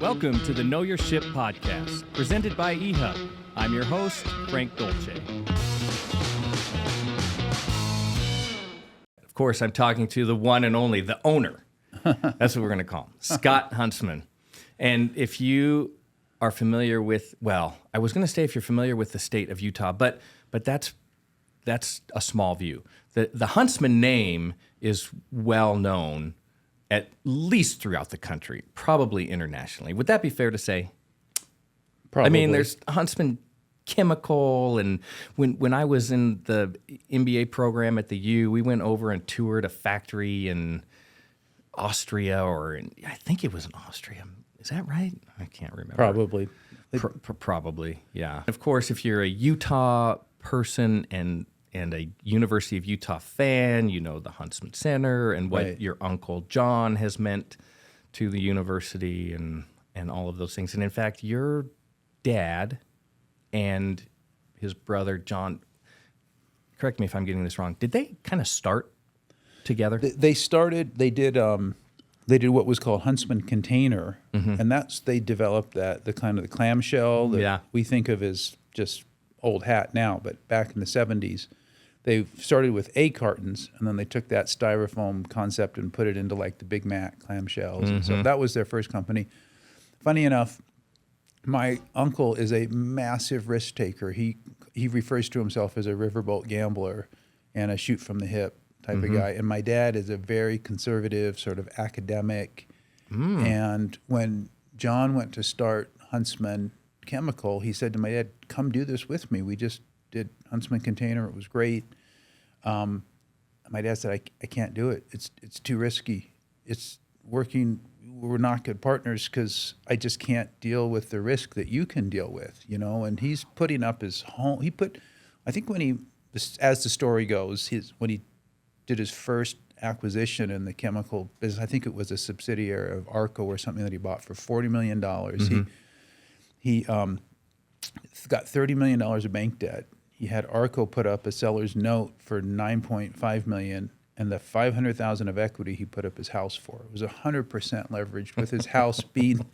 Welcome to the Know Your Ship podcast, presented by eHub. I'm your host, Frank Dolce. Of course, I'm talking to the one and only, the owner. That's what we're going to call him, Scott Huntsman. And if you are familiar with, well, I was going to say if you're familiar with the state of Utah, but that's a small view. The Huntsman name is well known at least throughout the country, probably internationally. Would that be fair to say? Probably. I mean, there's Huntsman Chemical, and when I was in the MBA program at the U, we went over and toured a factory in Austria, I think it was in Austria. Is that right? I can't remember. Probably. Probably, yeah. Of course, if you're a Utah person and a University of Utah fan, you know the Huntsman Center and what your Uncle John has meant to the university and all of those things. And in fact, your dad and his brother John, correct me if I'm getting this wrong, did they kind of start together? They did what was called Huntsman Container, and they developed the kind of the clamshell that we think of as just old hat now, but back in the 70s, they started with A cartons, and then they took that styrofoam concept and put it into like the Big Mac clamshells. And so that was their first company. Funny enough, my uncle is a massive risk taker. He refers to himself as a riverboat gambler and a shoot from the hip type of guy. And my dad is a very conservative, sort of academic. And when John went to start Huntsman Chemical, he said to my dad, "Come do this with me. We just did Huntsman Container. It was great." My dad said, I can't do it. It's too risky. It's working. We're not good partners because I just can't deal with the risk that you can deal with, you know. And he's putting up his home. I think as the story goes, when he did his first acquisition in the chemical business, I think it was a subsidiary of Arco or something that he bought for $40 million. He got $30 million of bank debt. He had Arco put up a seller's note for $9.5 million, and the $500,000 of equity he put up his house for. It was 100% leveraged, with his house being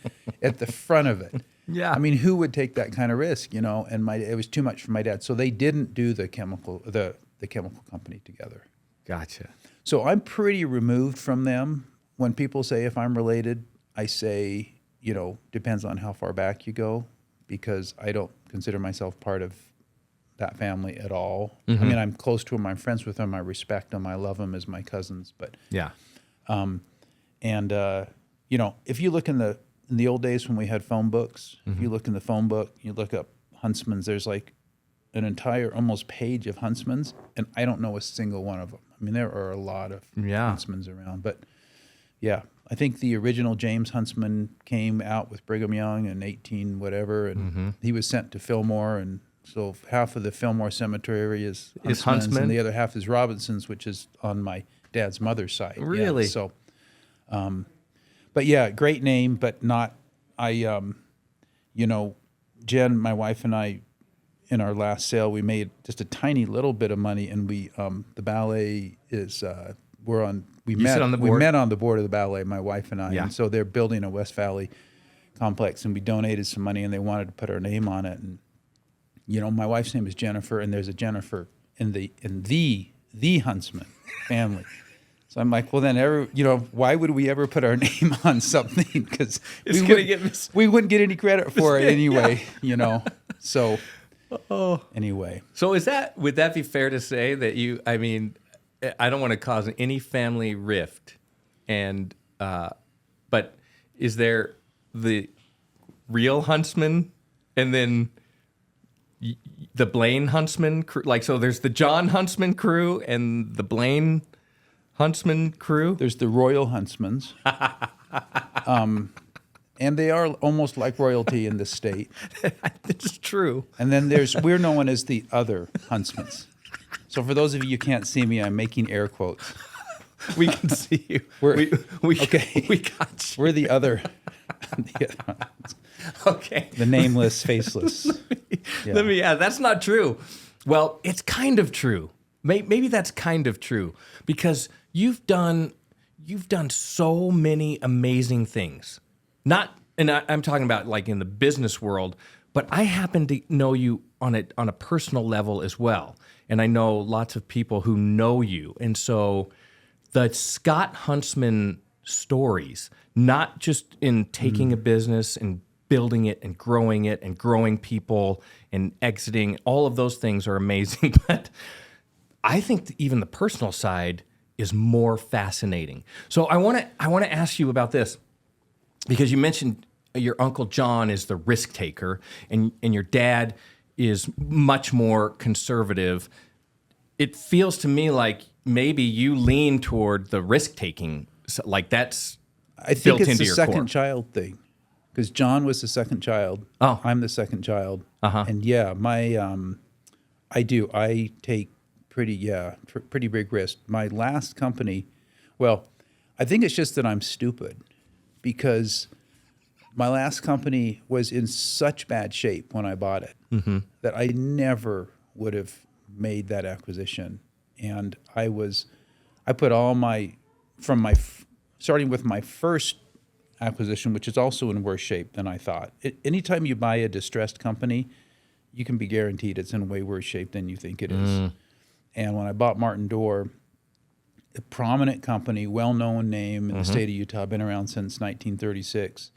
at the front of it. Yeah, I mean, who would take that kind of risk, you know? And it was too much for my dad, so they didn't do the chemical company together. Gotcha. So I'm pretty removed from them. When people say if I'm related, I say, you know, depends on how far back you go, because I don't consider myself part of that family at all. I mean, I'm close to them, I'm friends with them, I respect them, I love them as my cousins. But yeah, you know, if you look in the old days when we had phone books, if you look in the phone book, you look up Huntsman's, there's like an entire almost page of Huntsman's, and I don't know a single one of them. I mean, there are a lot of Huntsman's around, but yeah, I think the original James Huntsman came out with Brigham Young in 18 whatever, and he was sent to Fillmore, and so half of the Fillmore cemetery is Huntsman, and the other half is Robinson's, which is on my dad's mother's side. Really? Yeah, so, but yeah, great name, but not. You know, Jen, my wife, and I, in our last sale, we made just a tiny little bit of money, and the ballet is we met on the board of the ballet, my wife and I, and so they're building a West Valley complex, and we donated some money, and they wanted to put our name on it, and you know, my wife's name is Jennifer, and there's a Jennifer in the Huntsman family. So I'm like, well, then why would we ever put our name on something? Because we wouldn't get any credit for it anyway, you know. So anyway. So would that be fair to say that I mean, I don't want to cause any family rift, but is there the real Huntsman and then the Blaine Huntsman crew? Like, so there's the John Huntsman crew and the Blaine Huntsman crew? There's the Royal Huntsmans. And they are almost like royalty in this state. It's true. And then we're known as the other Huntsmans. So for those of you who can't see me, I'm making air quotes. We can see you. We got you. We're the other. Okay. The nameless, faceless. That's not true. Well, it's kind of true. Maybe that's kind of true, because you've done so many amazing things. Not and I'm talking about like in the business world, but I happen to know you on a personal level as well. And I know lots of people who know you. And so the Scott Huntsman stories, not just in taking a business and building it and growing people and exiting, all of those things are amazing. But I think that even the personal side is more fascinating. So I want to ask you about this, because you mentioned your Uncle John is the risk taker and your dad is much more conservative. It feels to me like maybe you lean toward the risk taking, like that's I think built it's into the your second core. child thing, because John was the second child. Oh. I'm the second child. Uh-huh. And yeah, I take pretty big risk. My last company, well, I think it's just that I'm stupid, because my last company was in such bad shape when I bought it that I never would have made that acquisition. And I put all starting with my first acquisition, which is also in worse shape than I thought. Anytime you buy a distressed company, you can be guaranteed it's in way worse shape than you think it is. And when I bought Martin Door, a prominent company, well-known name in the state of Utah, been around since 1936.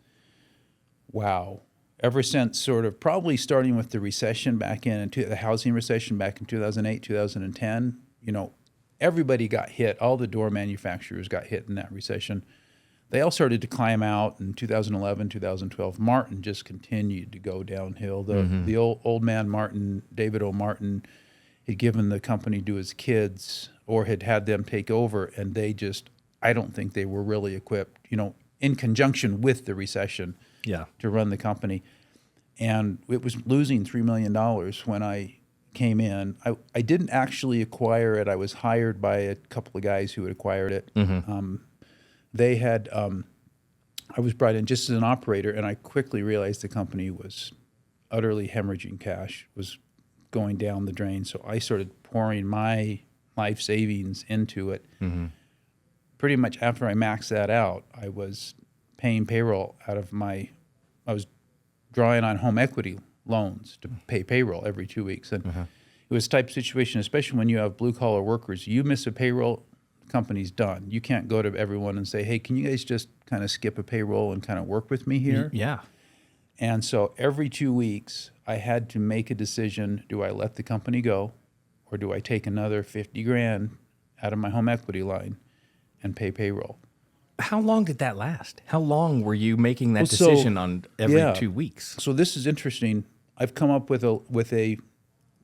Wow. Ever since sort of probably starting with the recession the housing recession back in 2008, 2010, everybody got hit. All the door manufacturers got hit in that recession. They all started to climb out in 2011, 2012. Martin just continued to go downhill. The old man Martin, David O. Martin, had given the company to his kids or had them take over, and I don't think they were really equipped, in conjunction with the recession to run the company. And it was losing $3 million when I came in. I didn't actually acquire it. I was hired by a couple of guys who had acquired it. They had, I was brought in just as an operator, and I quickly realized the company was utterly hemorrhaging cash, was going down the drain. So I started pouring my life savings into it. Pretty much after I maxed that out, I was paying payroll I was drawing on home equity loans to pay payroll every 2 weeks. And it was a type of situation, especially when you have blue collar workers, you miss a payroll, company's done. You can't go to everyone and say, hey, can you guys just kind of skip a payroll and kind of work with me here? Yeah. And so every 2 weeks, I had to make a decision. Do I let the company go, or do I take another 50 grand out of my home equity line and pay payroll? How long did that last? How long were you making that decision on every 2 weeks? So this is interesting. I've come up with a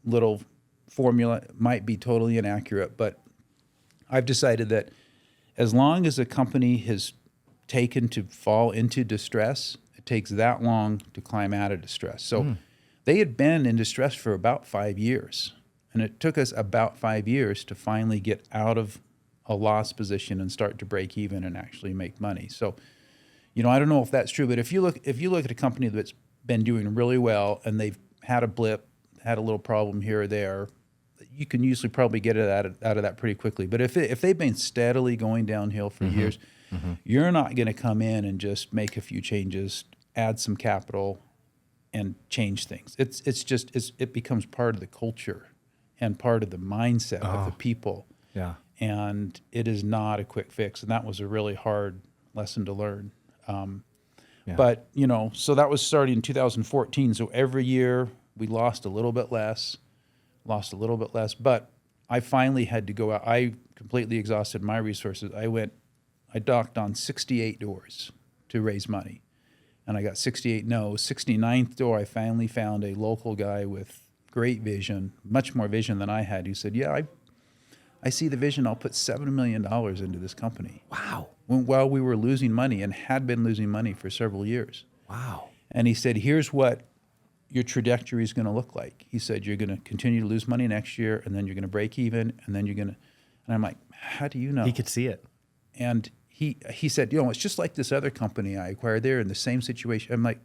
little formula. It might be totally inaccurate, but I've decided that as long as a company has taken to fall into distress, it takes that long to climb out of distress. So they had been in distress for about 5 years, and it took us about 5 years to finally get out of a loss position and start to break even and actually make money. So, I don't know if that's true, but if you look at a company that's been doing really well and they've had a blip, had a little problem here or there, you can usually probably get it out of that pretty quickly. But if they've been steadily going downhill for years, you're not going to come in and just make a few changes, add some capital, and change things. It becomes part of the culture and part of the mindset of the people. Yeah. And it is not a quick fix. And that was a really hard lesson to learn. But, so that was starting in 2014. So every year we lost a little bit less. But I finally had to go out. I completely exhausted my resources. I knocked on 68 doors to raise money. And I got 68 no's. 69th door, I finally found a local guy with great vision, much more vision than I had, who said, yeah, I see the vision. I'll put $7 million into this company. Wow. While we were losing money and had been losing money for several years. Wow. And he said, here's what your trajectory is going to look like. He said, you're going to continue to lose money next year, and then you're going to break even, and then you're going to, and I'm like, how do you know? He could see it. And he said, it's just like this other company I acquired. They're in the same situation. I'm like,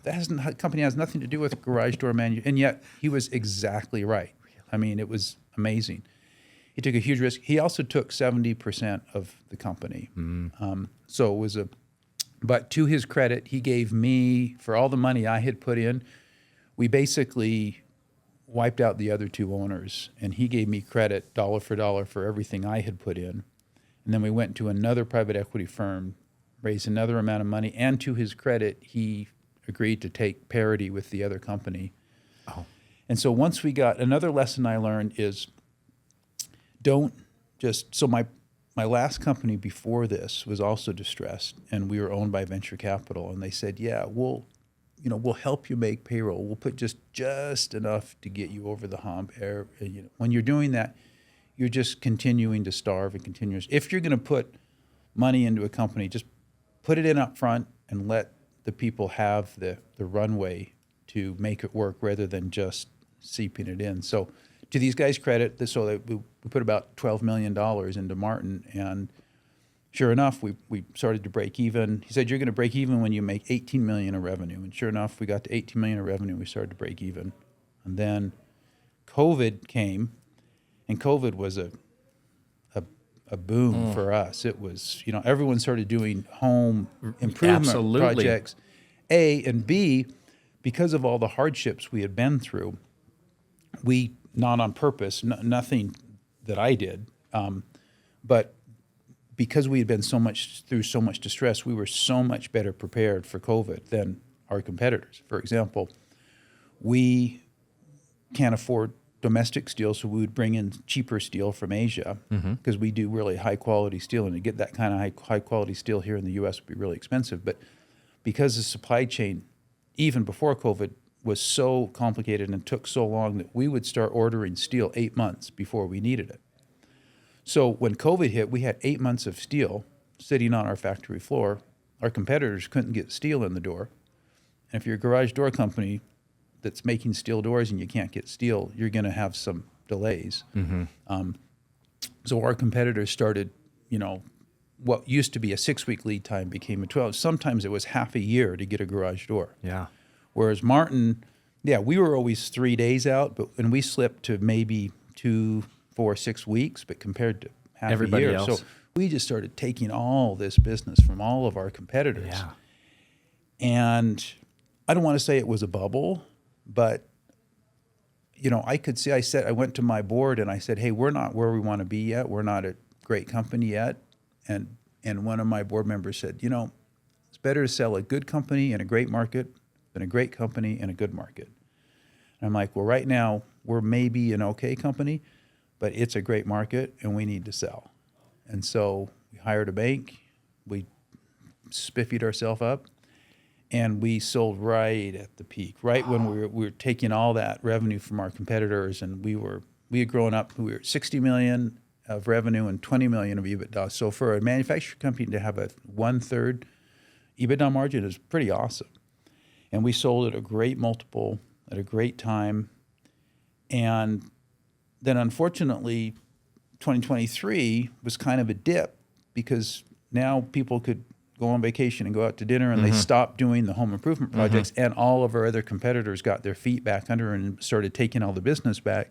that company has nothing to do with garage door manufacturing. And yet he was exactly right. I mean, it was amazing. He took a huge risk. He also took 70% of the company. So it was a But to his credit, he gave me, for all the money I had put in, we basically wiped out the other two owners, and he gave me credit dollar for everything I had put in. And then we went to another private equity firm, raised another amount of money, and to his credit, he agreed to take parity with the other company. Oh. And so once we got, another lesson I learned is don't just, so my last company before this was also distressed, and we were owned by venture capital, and they said, yeah, we'll help you make payroll. We'll put just enough to get you over the hump. When you're doing that, you're just continuing to starve and continuous. If you're going to put money into a company, just put it in up front and let the people have the runway to make it work rather than just seeping it in. So to these guys' credit, we put about $12 million into Martin, and sure enough, we started to break even. He said, you're going to break even when you make $18 million of revenue. And sure enough, we got to $18 million of revenue. We started to break even. And then COVID came, and COVID was a boom for us. It was, everyone started doing home improvement projects. A, and B, because of all the hardships we had been through, we, not on purpose, nothing that I did, but because we had been through so much distress, we were so much better prepared for COVID than our competitors. For example, we can't afford domestic steel, so we would bring in cheaper steel from Asia because we do really high quality steel, and to get that kind of high quality steel here in the U.S. would be really expensive. But because the supply chain, even before COVID, was so complicated and took so long that we would start ordering steel 8 months before we needed it. So when COVID hit, we had 8 months of steel sitting on our factory floor. Our competitors couldn't get steel in the door. And if you're a garage door company that's making steel doors and you can't get steel, you're going to have some delays. So our competitors started, what used to be a 6-week lead time became a 12. Sometimes it was half a year to get a garage door. Yeah. Whereas Martin, we were always 3 days out, and we slipped to maybe 2, 4, 6 weeks, but compared to half everybody a year. else. So we just started taking all this business from all of our competitors. Yeah. And I don't want to say it was a bubble, but I could see, I went to my board and I said, hey, we're not where we want to be yet. We're not a great company yet. And one of my board members said, it's better to sell a good company in a great market than a great company in a good market. And I'm like, well, right now we're maybe an okay company, but it's a great market and we need to sell. And so we hired a bank, we spiffied ourselves up, and we sold right at the peak, right when we were taking all that revenue from our competitors, and we had grown up, we were at 60 million of revenue and 20 million of EBITDA. So for a manufacturing company to have a 1/3 EBITDA margin is pretty awesome. And we sold at a great multiple at a great time. And then unfortunately, 2023 was kind of a dip because now people could go on vacation and go out to dinner, and they stopped doing the home improvement projects, and all of our other competitors got their feet back under and started taking all the business back.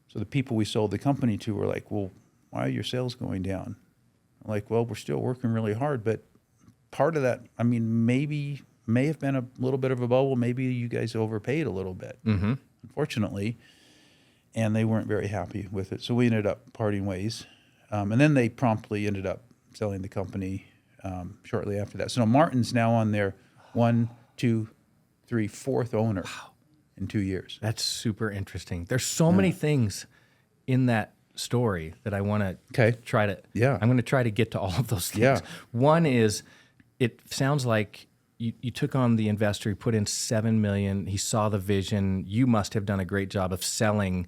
So the people we sold the company to were like, well, why are your sales going down? I'm like, well, we're still working really hard, but part of that, may have been a little bit of a bubble. Maybe you guys overpaid a little bit, unfortunately, and they weren't very happy with it. So we ended up parting ways. And then they promptly ended up selling the company shortly after that. So now Martin's now on their 1, 2, 3, 4th owner in 2 years. That's super interesting. There's so many things in that story that I want to try to. Yeah. I'm going to try to get to all of those things. Yeah. One is, it sounds like you took on the investor, he put in $7 million. He saw the vision. You must have done a great job of selling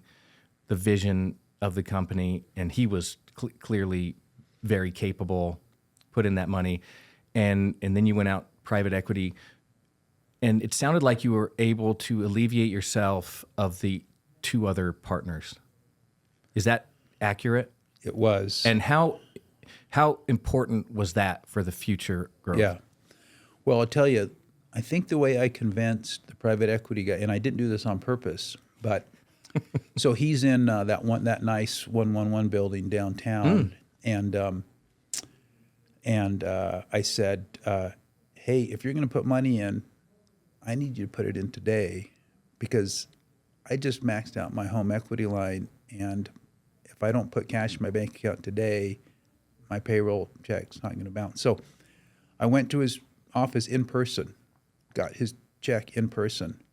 the vision of the company, and he was clearly very capable. Put in that money, and then you went out private equity, and it sounded like you were able to alleviate yourself of the 2 other partners. Is that accurate? It was. And how important was that for the future growth? Yeah. Well, I'll tell you, I think the way I convinced the private equity guy, and I didn't do this on purpose, but so he's in that nice 111 building downtown, and And I said, hey, if you're going to put money in, I need you to put it in today, because I just maxed out my home equity line, and if I don't put cash in my bank account today, my payroll check's not going to bounce. So I went to his office in person, got his check in person,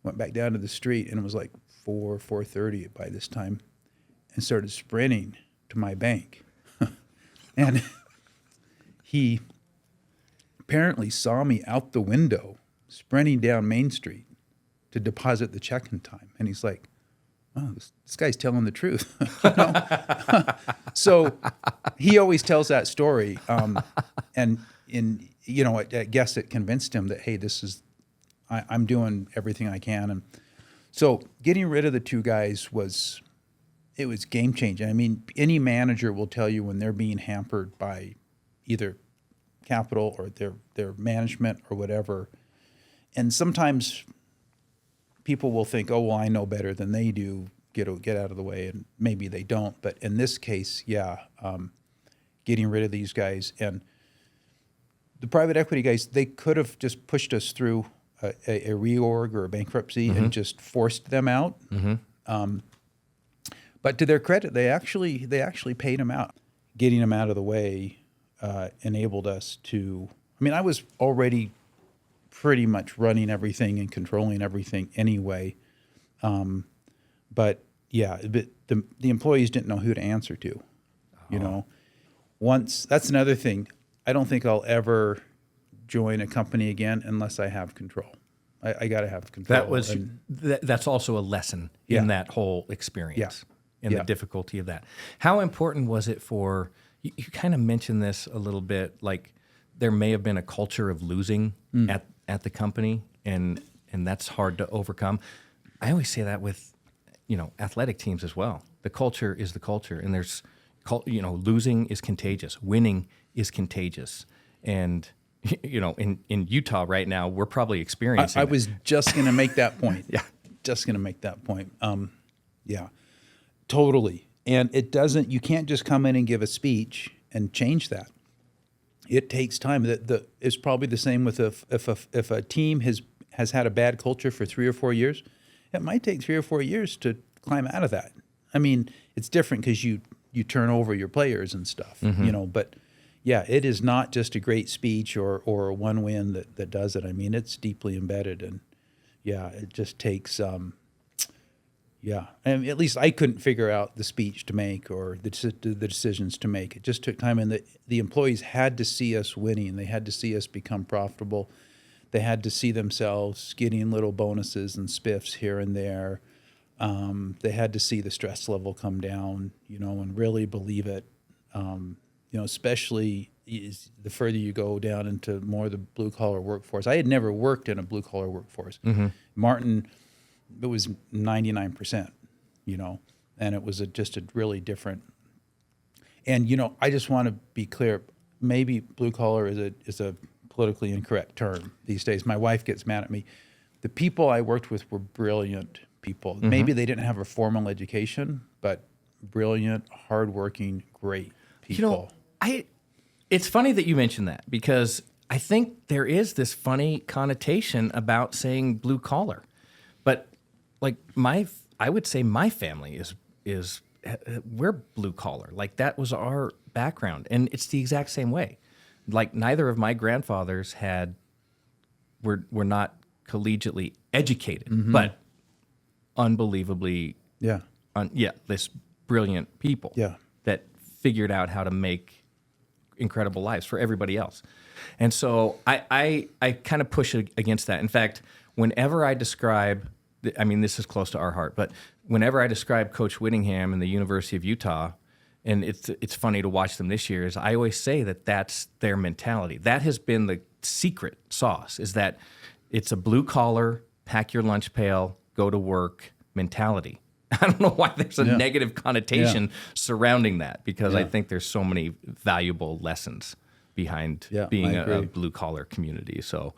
went back down to the street, and it was like 4:30 by this time, and started sprinting to my bank. And he apparently saw me out the window sprinting down Main Street to deposit the check in time. And he's like, oh, this guy's telling the truth. You know? So he always tells that story. And I guess it convinced him that, hey, I'm doing everything I can. And so getting rid of the two guys was game changing. I mean, any manager will tell you when they're being hampered by either capital or their management or whatever. And sometimes people will think, oh, well, I know better than they do, get out of the way, and maybe they don't. But in this case, getting rid of these guys. And the private equity guys, they could have just pushed us through a reorg or a bankruptcy and just forced them out. But to their credit, they actually paid them out. Getting them out of the way enabled us to, I mean, I was already pretty much running everything and controlling everything anyway. But the employees didn't know who to answer to, you know. Once, that's another thing. I don't think I'll ever join a company again unless I have control. I got to have control. That's also a lesson in that whole experience and the difficulty of that. How important was it for, you kind of mentioned this a little bit, like there may have been a culture of losing at the company, and that's hard to overcome. I always say that with, athletic teams as well. The culture is the culture, and there's, losing is contagious. Winning is contagious. And, in Utah right now, we're probably experiencing I was just going to make that point. Yeah. Just going to make that point. Totally. And you can't just come in and give a speech and change that. It takes time. It's probably the same with if a team has had a bad culture for 3 or 4 years, it might take 3 or 4 years to climb out of that. I mean, it's different because you turn over your players and stuff, but yeah, it is not just a great speech or one win that does it. I mean, it's deeply embedded, and it just takes, and at least I couldn't figure out the speech to make or the decisions to make. It just took time, and the employees had to see us winning. They had to see us become profitable. They had to see themselves getting little bonuses and spiffs here and there. They had to see the stress level come down, and really believe it. Especially the further you go down into more of the blue collar workforce. I had never worked in a blue collar workforce. Martin, it was 99%, and it was just a really different. And I just want to be clear. Maybe blue collar is a politically incorrect term these days. My wife gets mad at me. The people I worked with were brilliant people. Maybe they didn't have a formal education, but brilliant, hardworking, great people. It's funny that you mentioned that, because I think there is this funny connotation about saying blue collar, but like I would say my family is we're blue collar. Like that was our background, and it's the exact same way. Like neither of my grandfathers were not collegiately educated, but unbelievably, this brilliant people that figured out how to make incredible lives for everybody else. And so I kind of push against that. In fact, whenever I describe, this is close to our heart, but whenever I describe Coach Whittingham and the University of Utah, and it's funny to watch them this year, is I always say that that's their mentality. That has been the secret sauce, is that it's a blue collar, pack your lunch pail, go to work mentality. I don't know why there's a negative connotation surrounding that, because I think there's so many valuable lessons behind being a blue collar community. So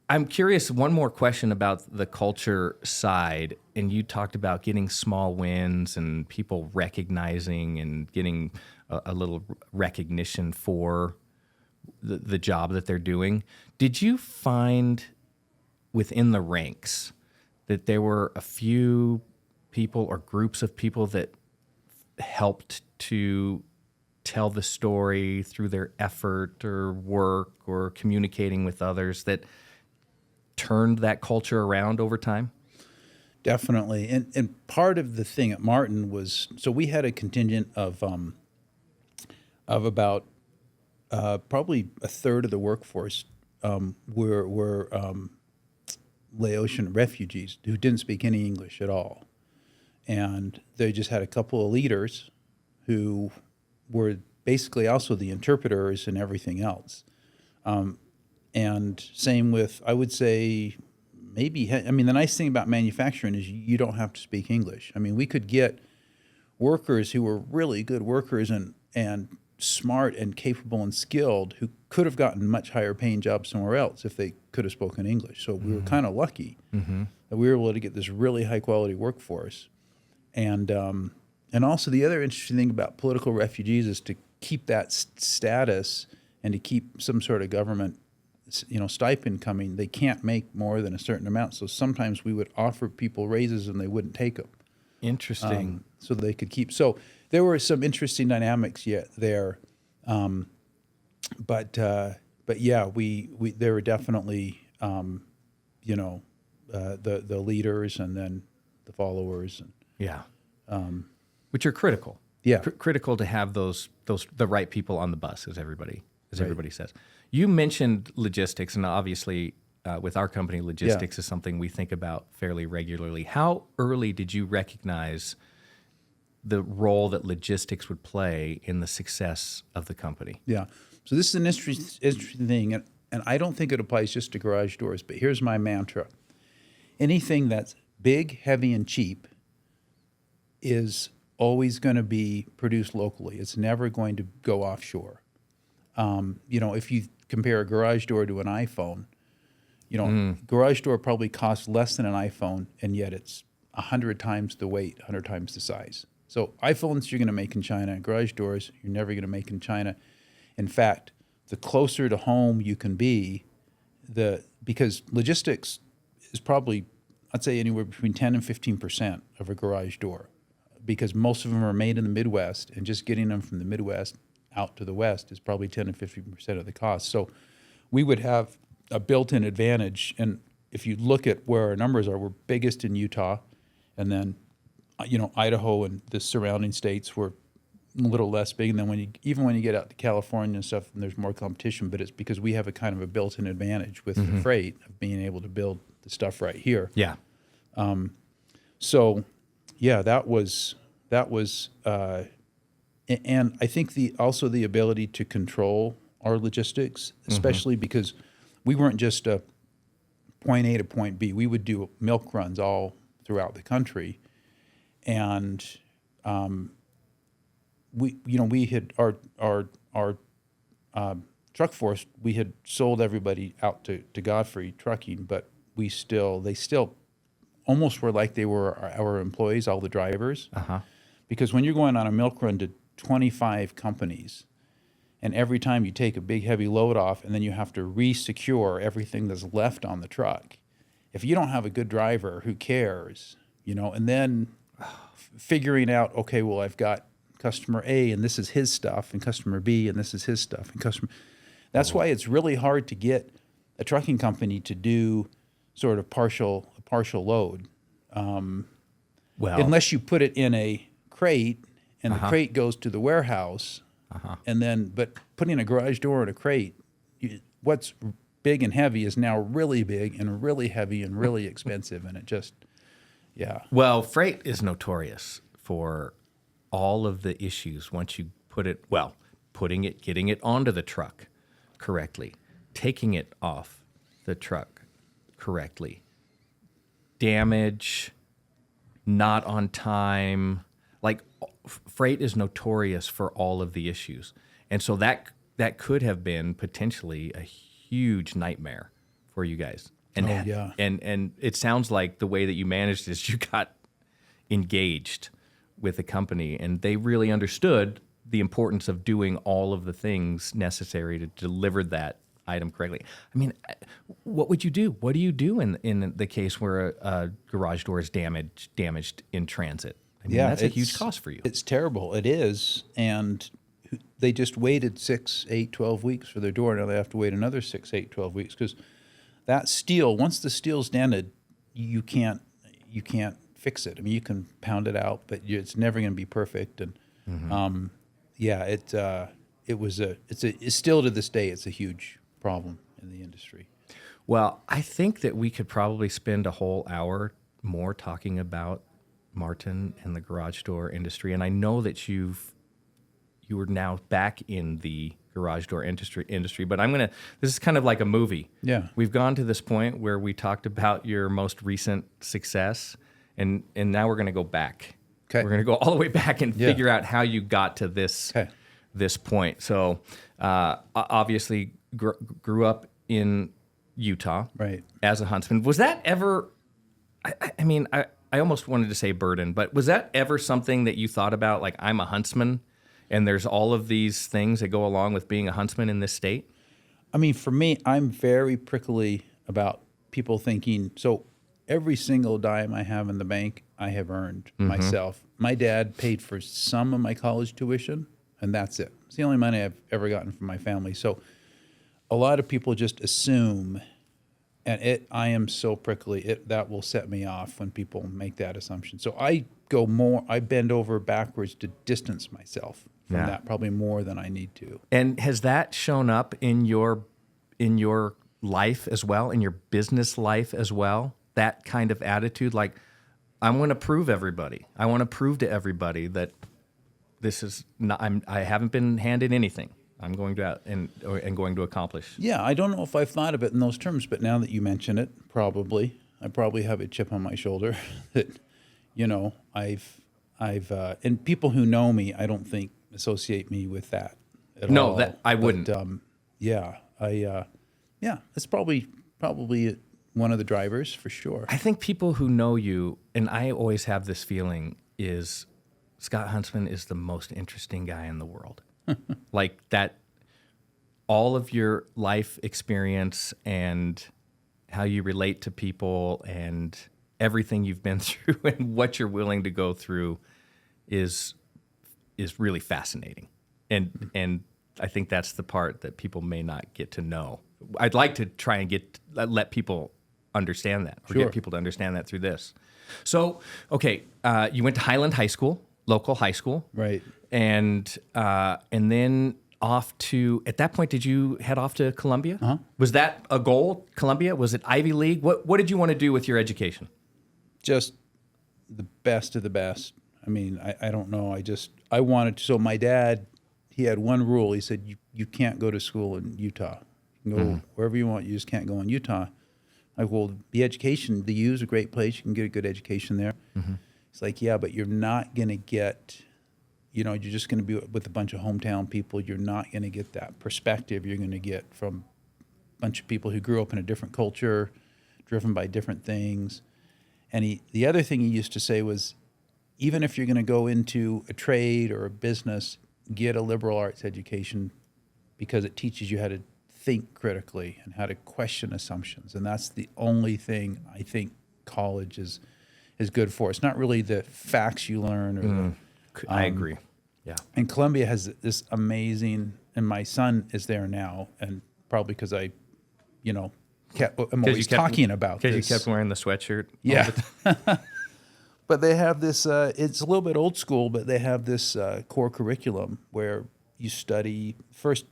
I'm curious, one more question about the culture side. And you talked about getting small wins and people recognizing and getting a little recognition for the job that they're doing. Did you find within the ranks that there were a few people or groups of people that helped to tell the story through their effort or work or communicating with others that turned that culture around over time? Definitely. And part of the thing at Martin was, so we had a contingent of about probably a third of the workforce were Laotian refugees who didn't speak any English at all. And they just had a couple of leaders who were basically also the interpreters and everything else. And same with, I would say, the nice thing about manufacturing is you don't have to speak English. I mean, we could get workers who were really good workers and smart and capable and skilled who could have gotten much higher paying jobs somewhere else if they could have spoken English. So we were kind of lucky that we were able to get this really high quality workforce. And also the other interesting thing about political refugees is to keep that status and to keep some sort of government, stipend coming. They can't make more than a certain amount. So sometimes we would offer people raises and they wouldn't take them. Interesting. So they could keep. So there were some interesting dynamics yet there. But yeah, we there were definitely, the leaders and then the followers. And, yeah. Which are critical. Yeah. Critical to have the right people on the bus, as everybody says. You mentioned logistics, and obviously with our company, logistics is something we think about fairly regularly. How early did you recognize the role that logistics would play in the success of the company? Yeah. So this is an interesting thing, and I don't think it applies just to garage doors, but here's my mantra. Anything that's big, heavy, and cheap is always going to be produced locally. It's never going to go offshore. If you compare a garage door to an iPhone, garage door probably costs less than an iPhone, and yet it's 100 times the weight, 100 times the size. So iPhones you're going to make in China, garage doors you're never going to make in China. In fact, the closer to home you can be, because logistics is probably, I'd say, anywhere between 10 and 15% of a garage door, because most of them are made in the Midwest, and just getting them from the Midwest out to the West is probably 10 and 15% of the cost. So we would have a built-in advantage. And if you look at where our numbers are, we're biggest in Utah, and then Idaho and the surrounding states were a little less big. And then when you get out to California and stuff, and there's more competition, but it's because we have a kind of a built-in advantage with the freight of being able to build the stuff right here. Yeah. So, yeah, that was, and I think also the ability to control our logistics, especially because we weren't just a point A to point B. We would do milk runs all throughout the country, and we had our truck force. We had sold everybody out to Godfrey Trucking, but they still almost were like they were our employees, all the drivers. Because when you're going on a milk run to 25 companies, and every time you take a big heavy load off, and then you have to re-secure everything that's left on the truck, if you don't have a good driver who cares, and then figuring out, okay, well, I've got customer A and this is his stuff, and customer B and this is his stuff, and that's why it's really hard to get a trucking company to do sort of partial load, unless you put it in a crate, and the crate goes to the warehouse, but putting a garage door in a crate, what's big and heavy is now really big and really heavy and really expensive, and it just, yeah. Well, freight is notorious for all of the issues once you getting it onto the truck correctly, taking it off the truck correctly, damage, not on time. Like, freight is notorious for all of the issues. And so that could have been potentially a huge nightmare for you guys. And and it sounds like the way that you managed this, you got engaged with the company, and they really understood the importance of doing all of the things necessary to deliver that item correctly. I mean, what would you do? What do you do in the case where a garage door is damaged in transit? I mean, that's a huge cost for you. It's terrible. It is. And they just waited 6, 8, 12 weeks for their door. Now they have to wait another 6, 8, 12 weeks because that steel, once the steel's dented, you can't fix it. I mean, you can pound it out, but it's never going to be perfect. And it's still to this day, it's a huge problem in the industry. Well, I think that we could probably spend a whole hour more talking about Martin and the garage door industry. And I know that you are now back in the garage door industry, but this is kind of like a movie. Yeah. We've gone to this point where we talked about your most recent success, and now we're going to go back. Okay. We're going to go all the way back and figure out how you got to this point. So obviously grew up in Utah, right, as a huntsman. Was that ever, I mean, I almost wanted to say burden, but was that ever something that you thought about, like, I'm a huntsman and there's all of these things that go along with being a huntsman in this state? I mean, for me, I'm very prickly about people thinking, so every single dime I have in the bank, I have earned myself. My dad paid for some of my college tuition, and that's it. It's the only money I've ever gotten from my family. So a lot of people just assume, and I am so prickly, that will set me off when people make that assumption. So I bend over backwards to distance myself from that, probably more than I need to. And has that shown up in your life as well, in your business life as well? That kind of attitude, like, I want to prove to everybody that this is not. I haven't been handed anything. I'm going to going to accomplish. Yeah, I don't know if I've thought of it in those terms, but now that you mention it, I probably have a chip on my shoulder that, and people who know me, I don't think associate me with that at all. No, that I wouldn't. That's probably one of the drivers for sure. I think people who know you, and I always have this feeling, is Scott Huntsman is the most interesting guy in the world. Like that, all of your life experience and how you relate to people and everything you've been through and what you're willing to go through is really fascinating. And I think that's the part that people may not get to know. I'd like to try and let people understand that, or get people to understand that through this. So, okay, you went to Highland High School, local high school, right? And then off to, at that point, did you head off to Columbia? Uh-huh. Was that a goal, Columbia? Was it Ivy League? What did you want to do with your education? Just the best of the best. I mean, I don't know. I wanted to. So my dad, he had one rule. He said, you can't go to school in Utah. You can go wherever you want. You just can't go in Utah. Well, the education, the U is a great place. You can get a good education there. Mm-hmm. It's like, yeah, but you're not going to get, you're just going to be with a bunch of hometown people. You're not going to get that perspective you're going to get from a bunch of people who grew up in a different culture, driven by different things. And the other thing he used to say was, even if you're going to go into a trade or a business, get a liberal arts education because it teaches you how to think critically and how to question assumptions. And that's the only thing I think college is good for. It's not really the facts you learn. I agree. Yeah. And Columbia has this amazing, and my son is there now, and probably because I'm always talking about this. Because you kept wearing the sweatshirt. Yeah. But they have this, it's a little bit old school, but they have this core curriculum where you study first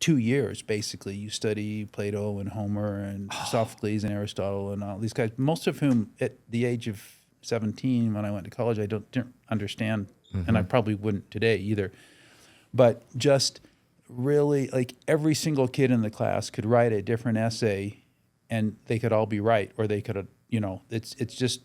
2 years, basically. You study Plato and Homer and Sophocles and Aristotle and all these guys, most of whom at the age of 17 when I went to college, I didn't understand, and I probably wouldn't today either. But just really, like, every single kid in the class could write a different essay, and they could all be right, or they could, it's just,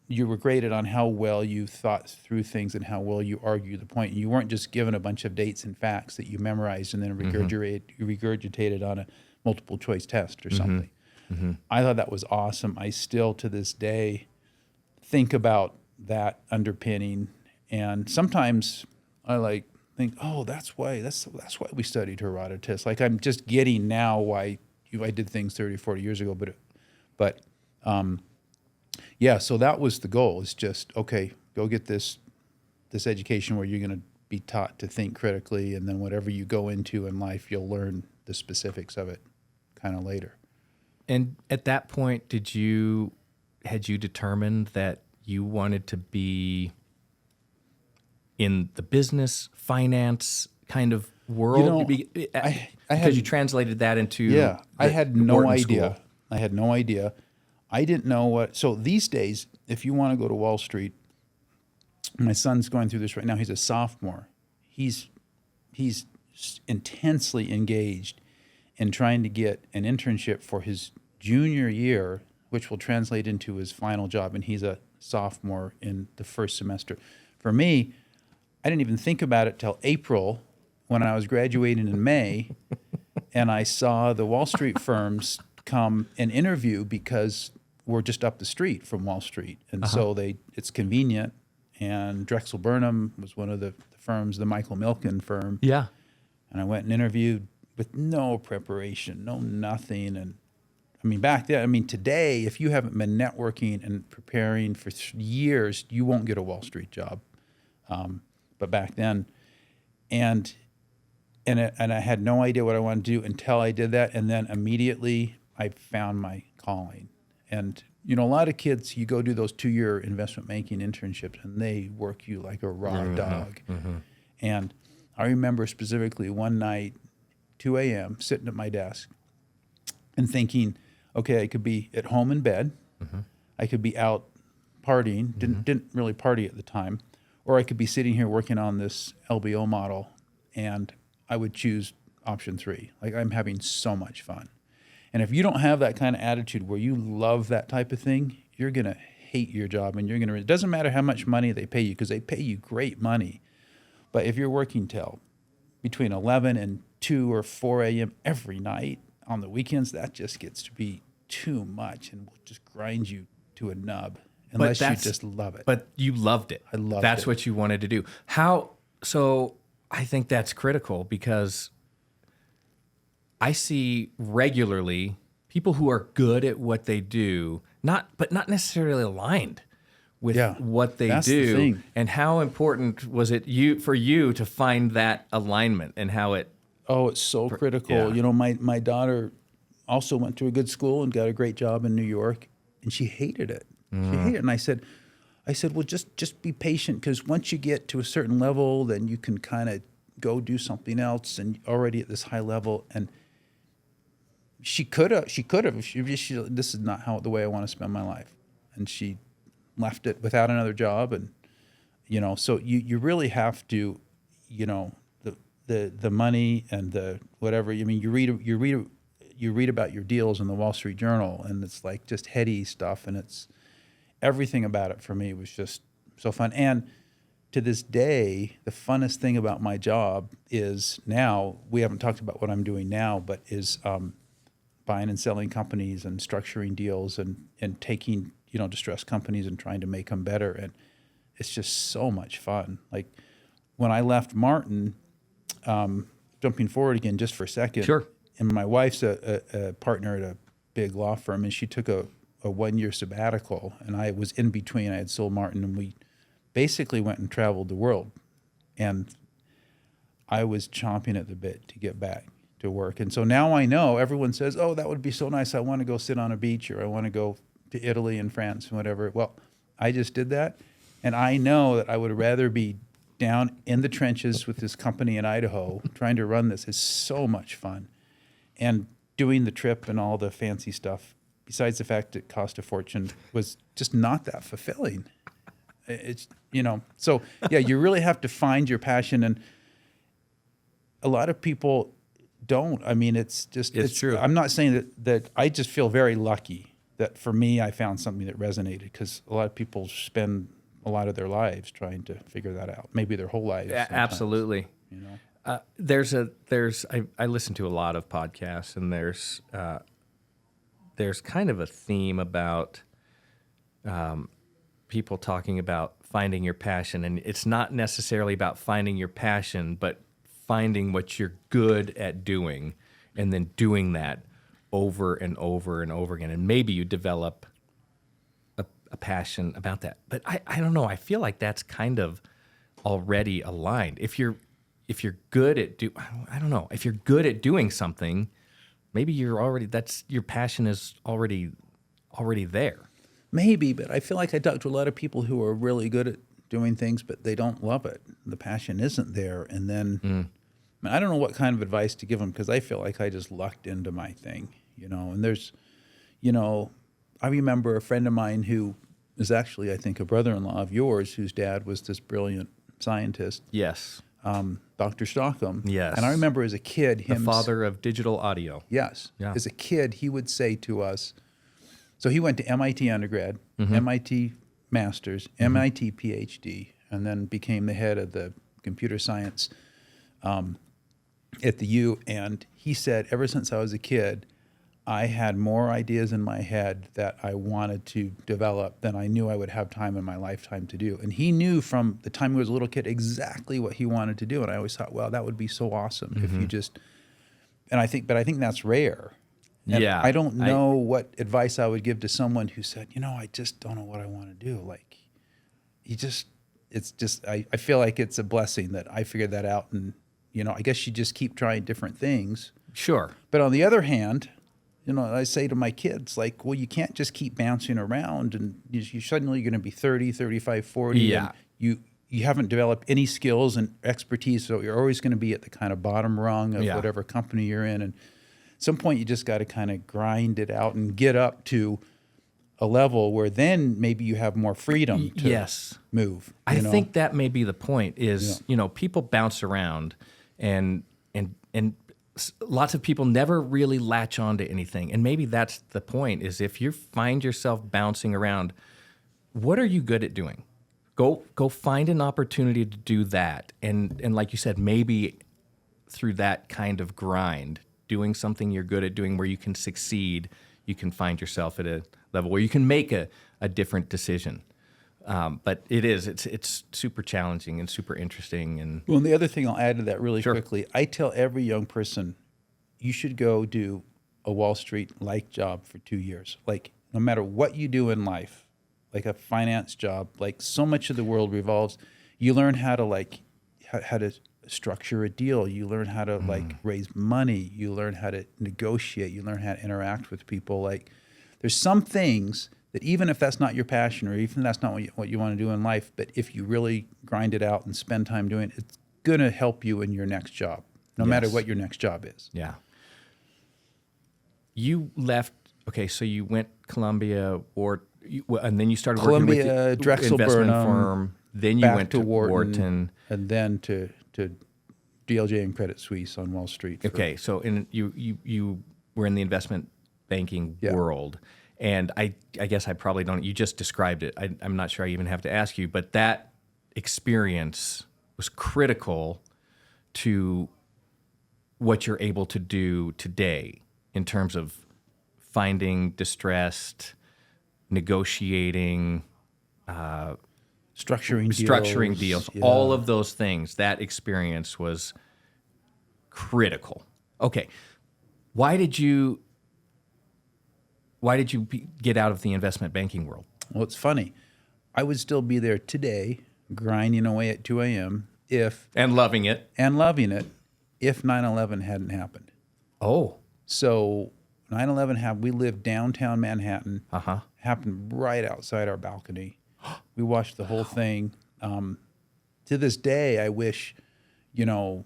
you were graded on how well you thought through things and how well you argued the point. And you weren't just given a bunch of dates and facts that you memorized and then regurgitated on a multiple choice test or something. Mm-hmm. I thought that was awesome. I still, to this day, think about that underpinning. And sometimes I think, oh, that's why we studied Herodotus. Like I'm just getting now why I did things 30, 40 years ago, but yeah, so that was the goal. Is just, okay, go get this education where you're going to be taught to think critically, and then whatever you go into in life, you'll learn the specifics of it kind of later. And at that point, had you determined that you wanted to be in the business, finance kind of world? Because you translated that into I had no idea. School. I had no idea. I didn't know what. So these days, if you want to go to Wall Street, my son's going through this right now. He's a sophomore. He's intensely engaged in trying to get an internship for his junior year, which will translate into his final job. And he's a sophomore in the first semester. For me, I didn't even think about it till April when I was graduating in May, and I saw the Wall Street firms come and interview because we're just up the street from Wall Street. And so it's convenient. And Drexel Burnham was one of the firms, the Michael Milken firm. Yeah. And I went and interviewed with no preparation, nothing. And I mean, back then, today, if you haven't been networking and preparing for years, you won't get a Wall Street job. But back then, and I had no idea what I wanted to do until I did that. And then immediately I found my calling. And, a lot of kids, you go do those 2-year investment banking internships and they work you like a raw dog. Mm-hmm. And I remember specifically one night, 2 a.m., sitting at my desk and thinking, okay, I could be at home in bed. Mm-hmm. I could be out partying. Didn't really party at the time. Or I could be sitting here working on this LBO model, and I would choose option 3. Like, I'm having so much fun. And if you don't have that kind of attitude where you love that type of thing, you're going to hate your job, and it doesn't matter how much money they pay you, because they pay you great money. But if you're working till between 11 and 2 or 4 a.m. every night on the weekends, that just gets to be too much and will just grind you to a nub unless you just love it. But you loved it. I loved it. That's what you wanted to do. So I think that's critical, because I see regularly people who are good at what they do, but not necessarily aligned with what they do. The thing. And how important was it for you to find that alignment, and how it? Oh, it's so critical. Yeah. My daughter also went to a good school and got a great job in New York, and she hated it. She hated it. And I said, well, just be patient, because once you get to a certain level, then you can kind of go do something else, and already at this high level. And she could have. This is not the way I want to spend my life, and she left it without another job. And so you really have to, the money and the whatever. You read about your deals in the Wall Street Journal, and it's like just heady stuff, and it's everything about it for me was just so fun. And to this day, the funnest thing about my job is now, we haven't talked about what I'm doing now, but is buying and selling companies and structuring deals and taking, distressed companies and trying to make them better. And it's just so much fun. Like when I left Martin, jumping forward again just for a second. Sure. And my wife's a partner at a big law firm, and she took a 1-year sabbatical, and I was in between. I had sold Martin, and we basically went and traveled the world. And I was chomping at the bit to get back to work. And so now I know, everyone says, oh, that would be so nice. I want to go sit on a beach, or I want to go to Italy and France and whatever. Well, I just did that. And I know that I would rather be down in the trenches with this company in Idaho trying to run this. Is so much fun. And doing the trip and all the fancy stuff, besides the fact it cost a fortune, was just not that fulfilling. It's, so yeah, you really have to find your passion. And a lot of people don't. It's true. I'm not saying that I just feel very lucky that for me, I found something that resonated, because a lot of people spend a lot of their lives trying to figure that out. Maybe their whole lives. Absolutely. I listen to a lot of podcasts, and there's kind of a theme about people talking about finding your passion, and it's not necessarily about finding your passion, but finding what you're good at doing and then doing that over and over and over again. And maybe you develop a passion about that. But I don't know. I feel like that's kind of already aligned. If you're good at I don't know. If you're good at doing something, maybe your passion is already there. Maybe, but I feel like I talk to a lot of people who are really good at doing things, but they don't love it. The passion isn't there. And then, I don't know what kind of advice to give them, because I feel like I just lucked into my thing, and there's, I remember a friend of mine who is actually, I think, a brother-in-law of yours, whose dad was this brilliant scientist. Yes. Dr. Stockham. Yes. And I remember as a kid, the father of digital audio. Yes. Yeah. As a kid, he would say to us, so he went to MIT undergrad, MIT master's, MIT PhD, and then became the head of the computer science at the U. And he said, ever since I was a kid, I had more ideas in my head that I wanted to develop than I knew I would have time in my lifetime to do. And he knew from the time he was a little kid exactly what he wanted to do. And I always thought, well, that would be so awesome if you just, but I think that's rare. And yeah. I don't know what advice I would give to someone who said, I just don't know what I want to do. Like, I feel like it's a blessing that I figured that out. And, I guess you just keep trying different things. Sure. But on the other hand, I say to my kids, like, well, you can't just keep bouncing around and you suddenly you're going to be 30, 35, 40. Yeah. And you haven't developed any skills and expertise. So you're always going to be at the kind of bottom rung of whatever company you're in. And at some point, you just got to kind of grind it out and get up to a level where then maybe you have more freedom to move. I think that may be the point is, people bounce around and lots of people never really latch on to anything. And maybe that's the point is if you find yourself bouncing around, what are you good at doing? Go find an opportunity to do that. And like you said, maybe through that kind of grind, doing something you're good at doing where you can succeed, you can find yourself at a level where you can make a different decision. But it's super challenging and super interesting. And well, and the other thing I'll add to that really quickly, I tell every young person, you should go do a Wall Street-like job for 2 years. Like, no matter what you do in life, like a finance job, like so much of the world revolves, you learn how to how to structure a deal. You learn how to raise money. You learn how to negotiate. You learn how to interact with people. Like, there's some things that even if that's not your passion or even if that's not what you want to do in life, but if you really grind it out and spend time doing it, it's going to help you in your next job, no matter what your next job is. Yeah. You left, so you went Columbia, and then you started working with the Drexel investment Burnham, firm. Then you went to Wharton. And then to DLJ and Credit Suisse on Wall Street. So you were in the investment banking world. And I guess I probably don't, you just described it. I'm not sure I even have to ask you, but that experience was critical to what you're able to do today in terms of finding distressed, negotiating, structuring deals, all of those things. That experience was critical. Okay. Why did you get out of the investment banking world? Well, it's funny. I would still be there today, grinding away at 2 a.m. And loving it if 9/11 hadn't happened. Oh. So 9/11 happened. We lived downtown Manhattan. Happened right outside our balcony. We watched the whole thing. To this day, I wish, my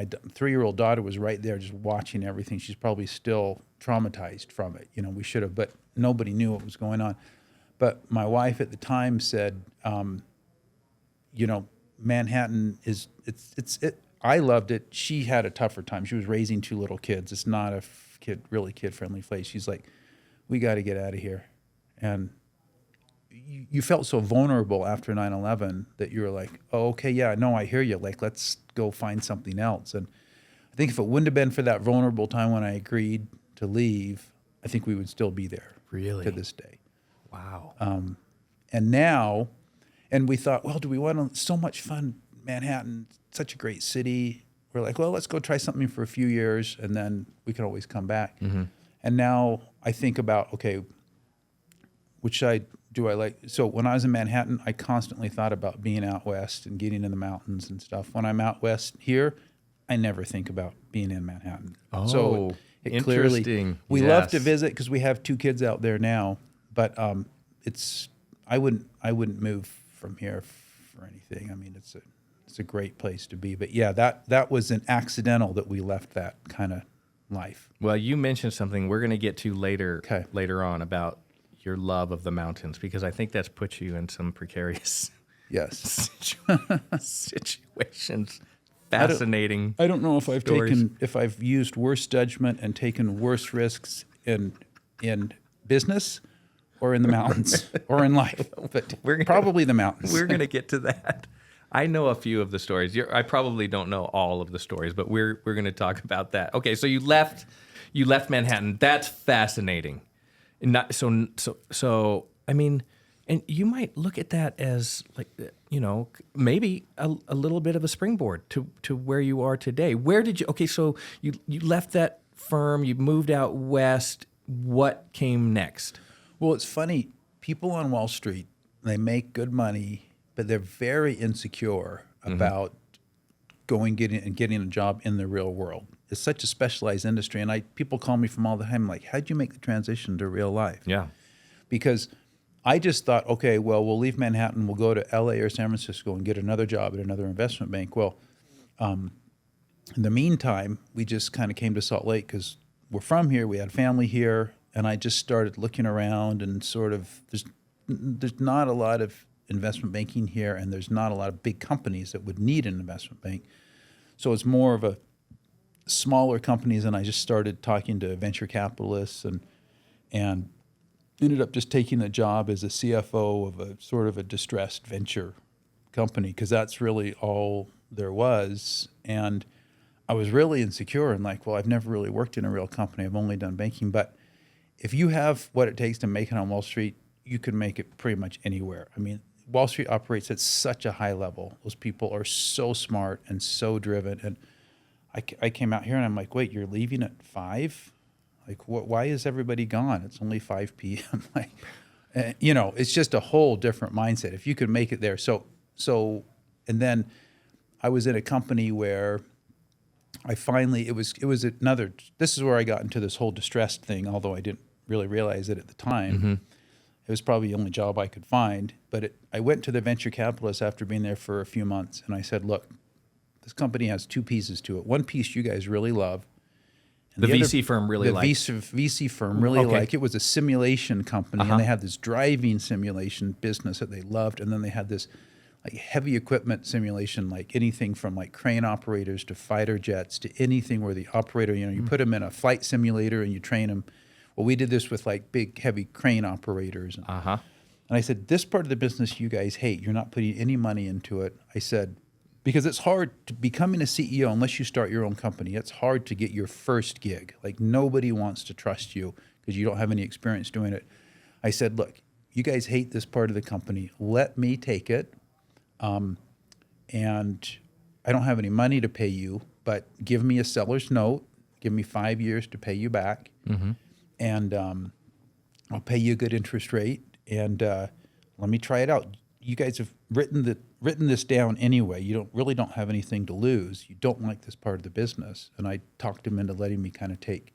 3-year-old daughter was right there just watching everything. She's probably still traumatized from it. We should have, but nobody knew what was going on. But my wife at the time said, Manhattan is, I loved it. She had a tougher time. She was raising 2 little kids. It's not a really kid-friendly place. She's like, we got to get out of here. And you felt so vulnerable after 9/11 that you were like, oh, okay, yeah, no, I hear you. Like, let's go find something else. And I think if it wouldn't have been for that vulnerable time when I agreed to leave, I think we would still be there. Really? To this day. Wow. now, and we thought, well, do we want to, so much fun, Manhattan, such a great city. We're like, well, let's go try something for a few years, and then we can always come back. And now I think about, okay, which side do I like? So when I was in Manhattan, I constantly thought about being out west and getting in the mountains and stuff. When I'm out west here, I never think about being in Manhattan. Oh, so it interesting. Clearly, we love to visit because we have 2 kids out there now. But I wouldn't move from here for anything. I mean, it's a great place to be. But yeah, that was an accidental that we left that kind of life. Well, you mentioned something we're going to get to later on about your love of the mountains, because I think that's put you in some precarious situations. Fascinating. I don't know if I've used worse judgment and taken worse risks in business or in the mountains or in life, but probably the mountains. We're going to get to that. I know a few of the stories. I probably don't know all of the stories, but we're going to talk about that. Okay, so you left Manhattan. That's fascinating. Not so. I mean, and you might look at that as like, maybe a little bit of a springboard to where you are today. Where did you? Okay, so you left that firm. You moved out west. What came next? Well, it's funny. People on Wall Street, they make good money, but they're very insecure about getting a job in the real world. It's such a specialized industry, and people call me from all the time, like, how'd you make the transition to real life? Yeah. Because I just thought, okay, well, we'll leave Manhattan, we'll go to LA or San Francisco and get another job at another investment bank. Well, in the meantime, we just kind of came to Salt Lake because we're from here, we had family here, and I just started looking around and sort of, there's not a lot of investment banking here, and there's not a lot of big companies that would need an investment bank. So it's more of a smaller companies, and I just started talking to venture capitalists and ended up just taking a job as a CFO of a sort of a distressed venture company, because that's really all there was. And I was really insecure and like, well, I've never really worked in a real company. I've only done banking. But if you have what it takes to make it on Wall Street, you can make it pretty much anywhere. I mean, Wall Street operates at such a high level. Those people are so smart and so driven. And I came out here and I'm like, wait, you're leaving at 5? Like, why is everybody gone? It's only 5 p.m. Like, it's just a whole different mindset. If you could make it there. So, and then I was in a company where I finally, it was another, this is where I got into this whole distressed thing, although I didn't really realize it at the time. It was probably the only job I could find. But I went to the venture capitalist after being there for a few months, and I said, look, this company has 2 pieces to it. One piece you guys really love. And the VC firm really liked. The VC firm really liked. It was a simulation company, and they had this driving simulation business that they loved, and then they had this like heavy equipment simulation, like anything from like crane operators to fighter jets to anything where the operator, you put them in a flight simulator and you train them. Well, we did this with like big, heavy crane operators. And I said, this part of the business you guys hate. You're not putting any money into it. I said, because it's hard to becoming a CEO unless you start your own company. It's hard to get your first gig. Like nobody wants to trust you because you don't have any experience doing it. I said, look, you guys hate this part of the company. Let me take it. And I don't have any money to pay you, but give me a seller's note. Give me 5 years to pay you back. And I'll pay you a good interest rate. And let me try it out. You guys have written this down anyway. You don't have anything to lose. You don't like this part of the business. And I talked him into letting me kind of take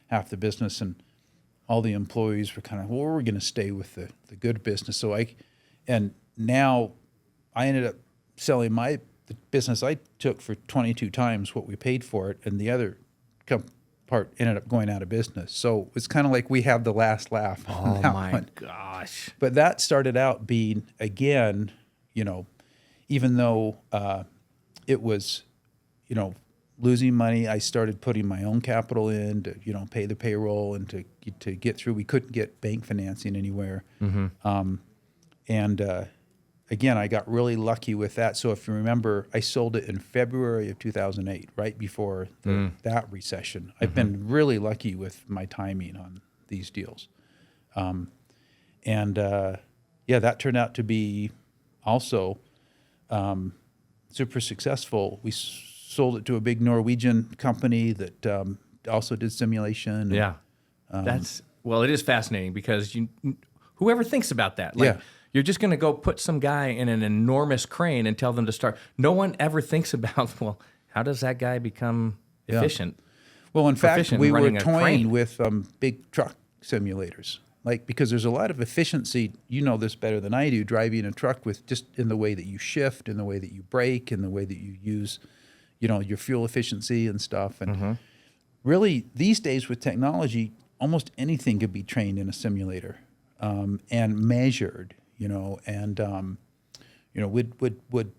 half the business, and all the employees were kind of, well, we're going to stay with the good business. And now I ended up selling the business I took for 22 times what we paid for it, and the other part ended up going out of business. So it's kind of like we have the last laugh on that one. Gosh. But that started out being, again, even though it was, losing money, I started putting my own capital in to, pay the payroll and to get through. We couldn't get bank financing anywhere. Again, I got really lucky with that. So if you remember, I sold it in February of 2008, right before that recession. I've been really lucky with my timing on these deals. yeah, that turned out to be also super successful. We sold it to a big Norwegian company that also did simulation. Yeah. It is fascinating because whoever thinks about that, like, Yeah. you're just going to go put some guy in an enormous crane and tell them to start. No one ever thinks about, well, how does that guy become efficient? Well, in fact, we were running a toying crane. with big truck simulators, like, because there's a lot of efficiency. You know this better than I do. Driving a truck with just in the way that you shift, in the way that you brake, in the way that you use, your fuel efficiency and stuff. And really, these days with technology, almost anything could be trained in a simulator and measured. Would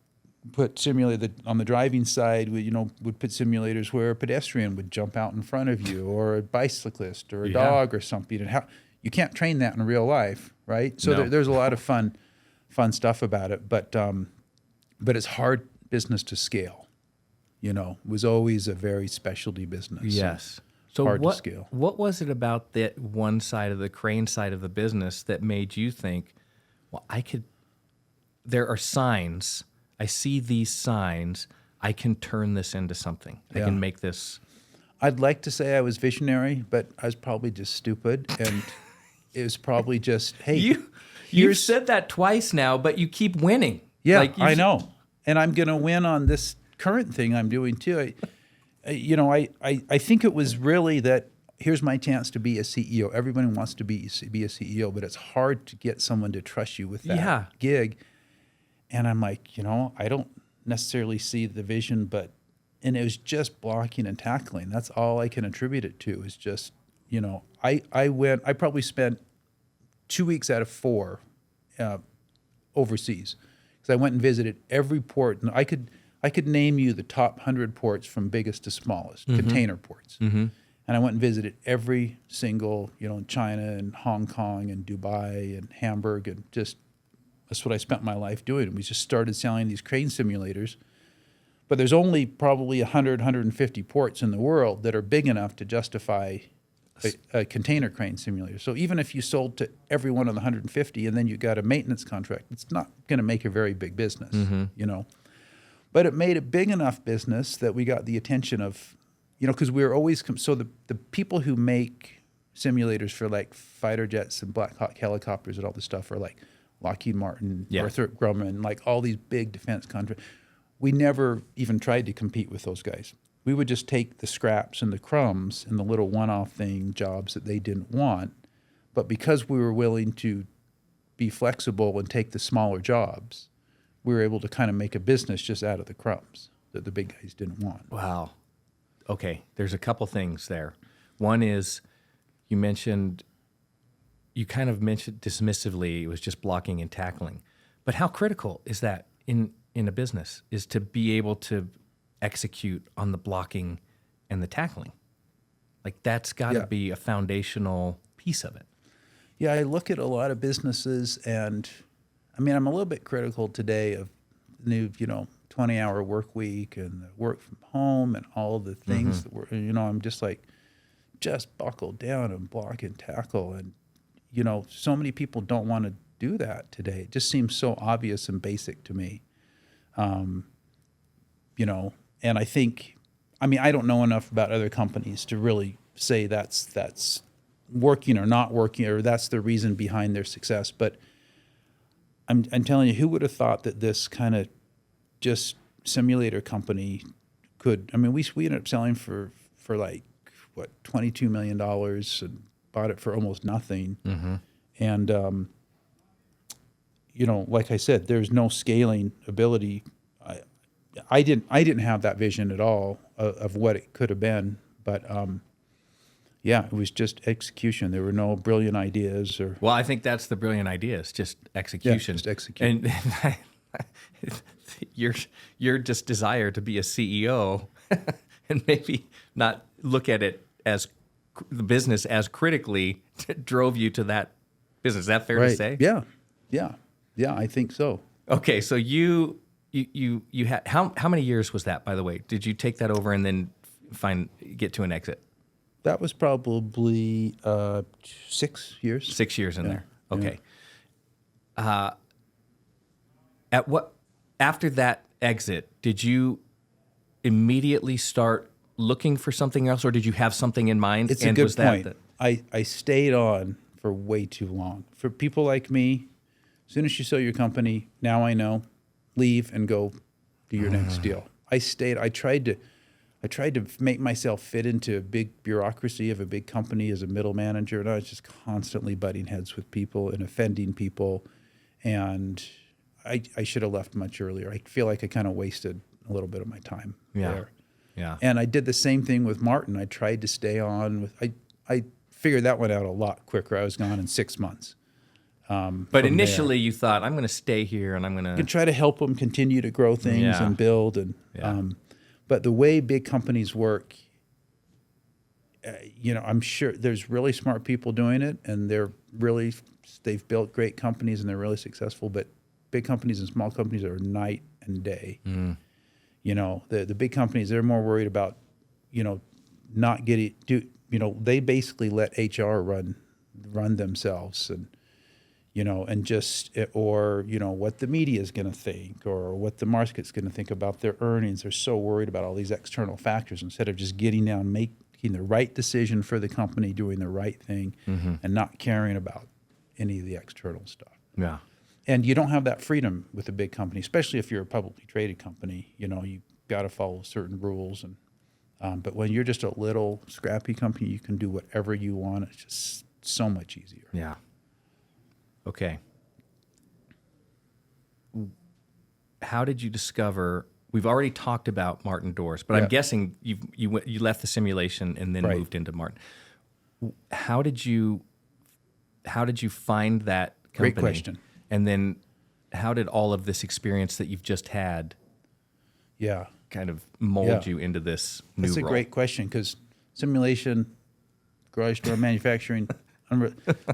put simulator on the driving side. Would put simulators where a pedestrian would jump out in front of you, or a bicyclist, or a dog, or something. And how you can't train that in real life, right? So No. there's a lot of fun stuff about it, but it's hard business to scale. It was always a very specialty business. Yes. So hard to scale. What was it about that one side of the crane side of the business that made you think, well, there are signs. I see these signs. I can turn this into something. I can make this. I'd like to say I was visionary, but I was probably just stupid. And it was probably just, hey. You've said that twice now, but you keep winning. Yeah, I know. And I'm going to win on this current thing I'm doing too. I think it was really that here's my chance to be a CEO. Everybody wants to be a CEO, but it's hard to get someone to trust you with that gig. And I'm like, I don't necessarily see the vision, and it was just blocking and tackling. That's all I can attribute it to, is just, I probably spent 2 weeks out of 4 overseas, because I went and visited every port. And I could name you the top 100 ports from biggest to smallest, container ports. And I went and visited every single, in China and Hong Kong and Dubai and Hamburg, and that's what I spent my life doing. And we just started selling these crane simulators. But there's only probably 100, 150 ports in the world that are big enough to justify a container crane simulator. So even if you sold to every one of the 150 and then you got a maintenance contract, it's not going to make a very big business, But it made a big enough business that we got the attention of, because we were always, so the people who make simulators for like fighter jets and Black Hawk helicopters and all this stuff are like Lockheed Martin, Northrop Grumman, like all these big defense contracts. We never even tried to compete with those guys. We would just take the scraps and the crumbs and the little one-off thing jobs that they didn't want. But because we were willing to be flexible and take the smaller jobs, we were able to kind of make a business just out of the crumbs that the big guys didn't want. Wow. Okay, there's a couple things there. One is you kind of mentioned dismissively, it was just blocking and tackling. But how critical is that in a business, is to be able to execute on the blocking and the tackling? Like, that's got to be a foundational piece of it. Yeah, I look at a lot of businesses, and I'm a little bit critical today of the new, 20-hour work week and the work from home and all of the things that I'm just like, just buckle down and block and tackle. And, so many people don't want to do that today. It just seems so obvious and basic to me. And I think, I don't know enough about other companies to really say that's working or not working, or that's the reason behind their success. But I'm telling you, who would have thought that this kind of just simulator company could, we ended up selling for like, $22 million and bought it for almost nothing. And, like I said, there's no scaling ability. I didn't have that vision at all of what it could have been, but it was just execution. There were no brilliant ideas or. Well, I think that's the brilliant idea. It's just execution. Yeah, just execute. And your just desire to be a CEO and maybe not look at it as the business as critically drove you to that business. Is that fair to say? Yeah, I think so. Okay, so you had how many years was that, by the way? Did you take that over and then get to an exit? That was probably 6 years. 6 years in there. Okay. After that exit, did you immediately start looking for something else, or did you have something in mind? It's a good point. I stayed on for way too long. For people like me, as soon as you sell your company, now I know, leave and go do your next deal. I stayed. I tried to make myself fit into a big bureaucracy of a big company as a middle manager, and I was just constantly butting heads with people and offending people. And I should have left much earlier. I feel like I kind of wasted a little bit of my time there. Yeah. And I did the same thing with Martin. I tried to stay on with. I figured that one out a lot quicker. I was gone in 6 months. But initially, you thought, I'm going to stay here, and I'm going to try to help them continue to grow things and build. And but the way big companies work, I'm sure there's really smart people doing it, and they've built great companies and they're really successful. But big companies and small companies are night and day. The big companies, they're more worried about, not getting they basically let HR run themselves, and what the media is going to think or what the market's going to think about their earnings. They're so worried about all these external factors instead of just getting down, making the right decision for the company, doing the right thing, and not caring about any of the external stuff. Yeah. And you don't have that freedom with a big company, especially if you're a publicly traded company. You've got to follow certain rules. But when you're just a little scrappy company, you can do whatever you want. It's just so much easier. Yeah. Okay. How did you discover? We've already talked about Martin Doors, but I'm guessing you left the simulation and then moved into Martin. How did you find that company? Great question. And then how did all of this experience that you've just had kind of mold you into this new role? That's a great question, because simulation, garage door manufacturing.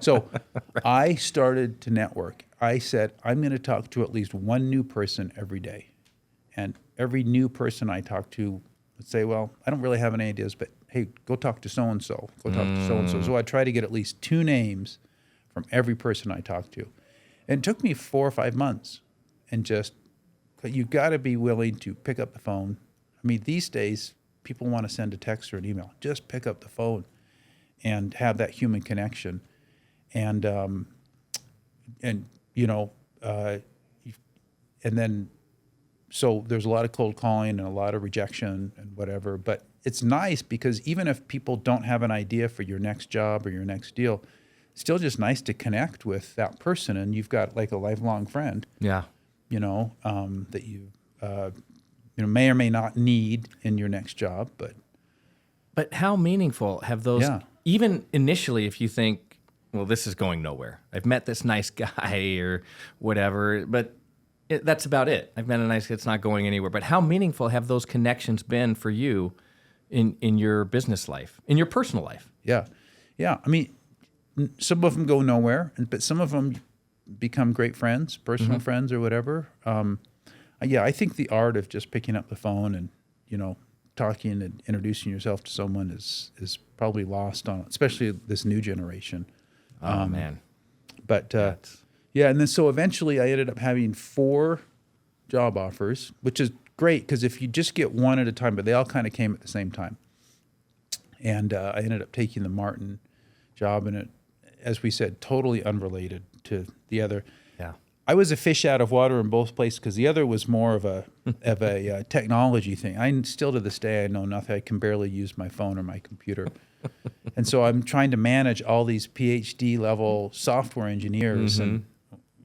So I started to network. I said, I'm going to talk to at least one new person every day. And every new person I talk to would say, well, I don't really have any ideas, but hey, go talk to so-and-so. Go talk to so-and-so. So I try to get at least 2 names from every person I talk to. And it took me 4 or 5 months. And you've got to be willing to pick up the phone. I mean, these days, people want to send a text or an email. Just pick up the phone and have that human connection. And then, so there's a lot of cold calling and a lot of rejection and whatever. But it's nice because even if people don't have an idea for your next job or your next deal, it's still just nice to connect with that person, and you've got like a lifelong friend. Yeah. That you may or may not need in your next job, But how meaningful have those? Even initially, if you think, well, this is going nowhere. I've met this nice guy or whatever, but that's about it. I've met a nice guy. It's not going anywhere. But how meaningful have those connections been for you in your business life, in your personal life? Yeah. I mean, some of them go nowhere, but some of them become great friends, personal friends or whatever. I think the art of just picking up the phone and, talking and introducing yourself to someone is probably lost on, especially this new generation. Oh, man. But, and then so eventually I ended up having 4 job offers, which is great because if you just get one at a time, but they all kind of came at the same time. And I ended up taking the Martin job, and it, as we said, totally unrelated to the other. Yeah. I was a fish out of water in both places because the other was more of a technology thing. I still to this day I know nothing. I can barely use my phone or my computer, and so I'm trying to manage all these PhD level software engineers, and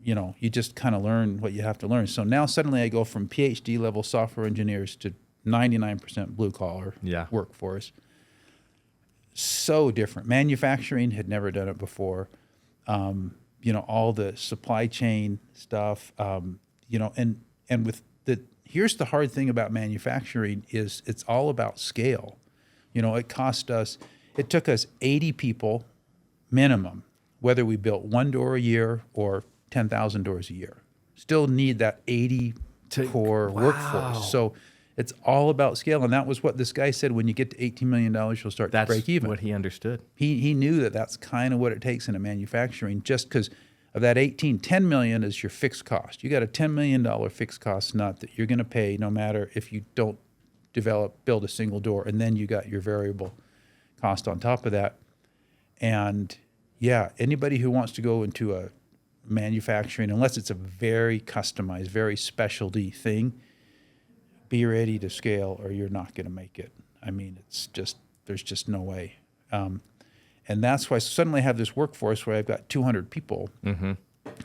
you just kind of learn what you have to learn. So now suddenly I go from PhD level software engineers to 99% blue collar workforce. So different. Manufacturing had never done it before. All the supply chain stuff, and with here's the hard thing about manufacturing is it's all about scale. It took us 80 people minimum, whether we built 1 door a year or 10,000 doors a year. Still need that 80 core workforce. So it's all about scale. And that was what this guy said, when you get to $18 million, you'll start to break even. That's what he understood. He knew that that's kind of what it takes in a manufacturing, just because Of that 18, 10 million is your fixed cost. You got a $10 million fixed cost nut that you're going to pay no matter if you don't build a single door, and then you got your variable cost on top of that. And yeah, anybody who wants to go into a manufacturing, unless it's a very customized, very specialty thing, be ready to scale or you're not going to make it. I mean, there's just no way. And that's why suddenly I have this workforce where I've got 200 people. Mm-hmm.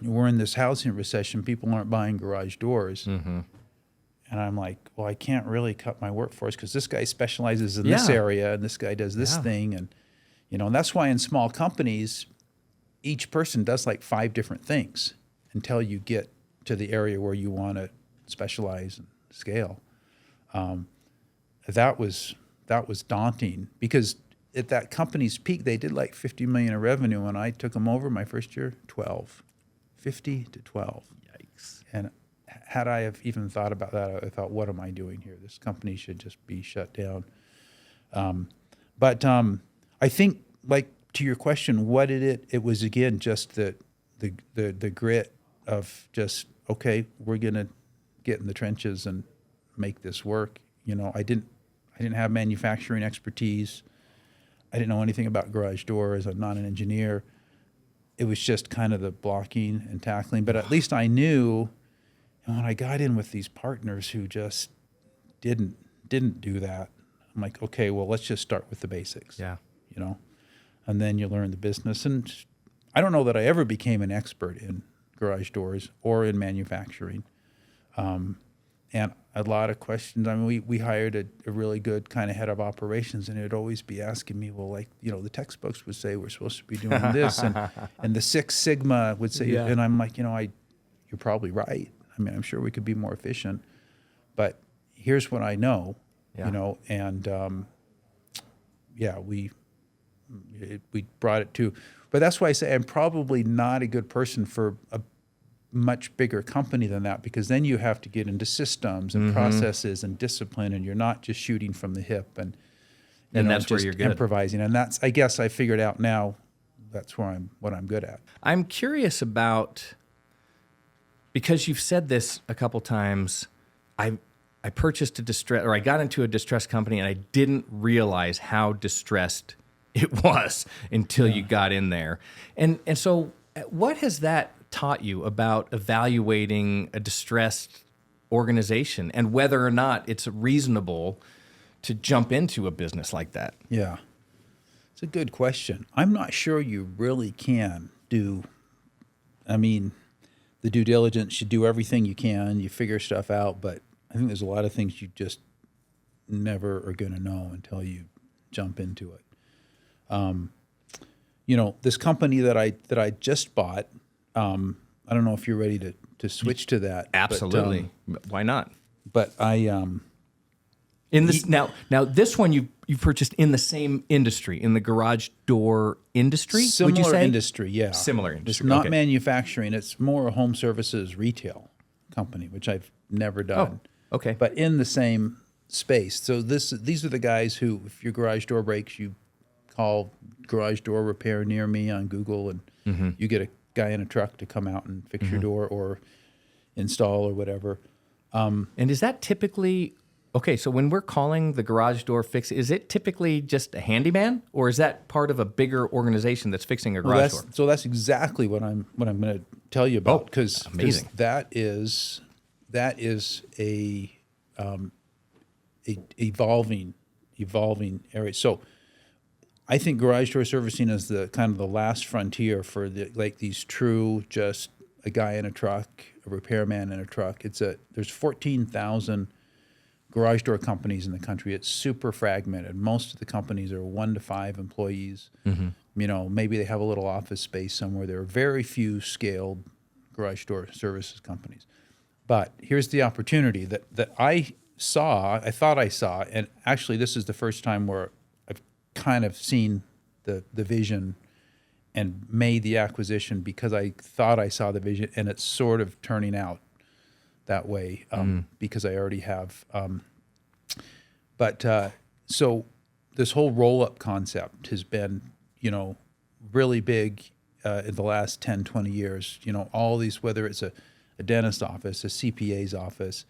We're in this housing recession. People aren't buying garage doors. Mm-hmm. And I'm like, well, I can't really cut my workforce because this guy specializes in this area and this guy does this thing. And, and that's why in small companies, each person does like 5 different things until you get to the area where you want to specialize and scale. That was daunting because at that company's peak, they did like 50 million in revenue. When I took them over my first year, 50 to 12. Yikes. And had I have even thought about that, I thought, what am I doing here? This company should just be shut down. But I think, like, to your question, what did it was, again, just the grit of just, okay, we're going to get in the trenches and make this work. I didn't have manufacturing expertise. I didn't know anything about garage doors. I'm not an engineer. It was just kind of the blocking and tackling. But at least I knew, and when I got in with these partners who just didn't do that, I'm like, okay, well, let's just start with the basics. Yeah. And then you learn the business. And I don't know that I ever became an expert in garage doors or in manufacturing. And a lot of questions. I mean, we hired a really good kind of head of operations, and it'd always be asking me, well, like, the textbooks would say we're supposed to be doing this, and the Six Sigma would say, and I'm like, you're probably right. I mean, I'm sure we could be more efficient, but here's what I know, and we brought it to. But that's why I say I'm probably not a good person for a much bigger company than that, because then you have to get into systems and processes and discipline, and you're not just shooting from the hip and that's where just you're good. Improvising. And that's, I guess I figured out now, that's what I'm good at. I'm curious about, because you've said this a couple times, I purchased I got into a distressed company and I didn't realize how distressed it was until you got in there. And so what has that taught you about evaluating a distressed organization and whether or not it's reasonable to jump into a business like that? Yeah, it's a good question. I'm not sure you really can do, I mean, the due diligence, you do everything you can, you figure stuff out, but I think there's a lot of things you just never are going to know until you jump into it. This company that I just bought, I don't know if you're ready to switch to that. Absolutely. But, why not? But I in this now this one you purchased in the same industry, in the garage door industry. Similar would you say? Industry, yeah. Similar industry. It's not manufacturing. It's more a home services retail company, which I've never done. Oh, okay. But in the same space. So these are the guys who, if your garage door breaks, you call garage door repair near me on Google, and you get a guy in a truck to come out and fix your door or install or whatever. And is that typically, okay, so when we're calling the garage door fix, is it typically just a handyman, or is that part of a bigger organization that's fixing a garage door? So that's exactly what I'm going to tell you about, because amazing. that is a evolving area. So I think garage door servicing is the kind of the last frontier for these true, just a guy in a truck, a repairman in a truck. There's 14,000 garage door companies in the country. It's super fragmented. Most of the companies are 1 to 5 employees. Maybe they have a little office space somewhere. There are very few scaled garage door services companies. But here's the opportunity that I thought I saw, and actually this is the first time where I've kind of seen the vision and made the acquisition, because I thought I saw the vision, and it's sort of turning out that way because I already have. So this whole roll-up concept has been, really big in the last 10, 20 years. All these, whether it's a dentist office, a CPA's office,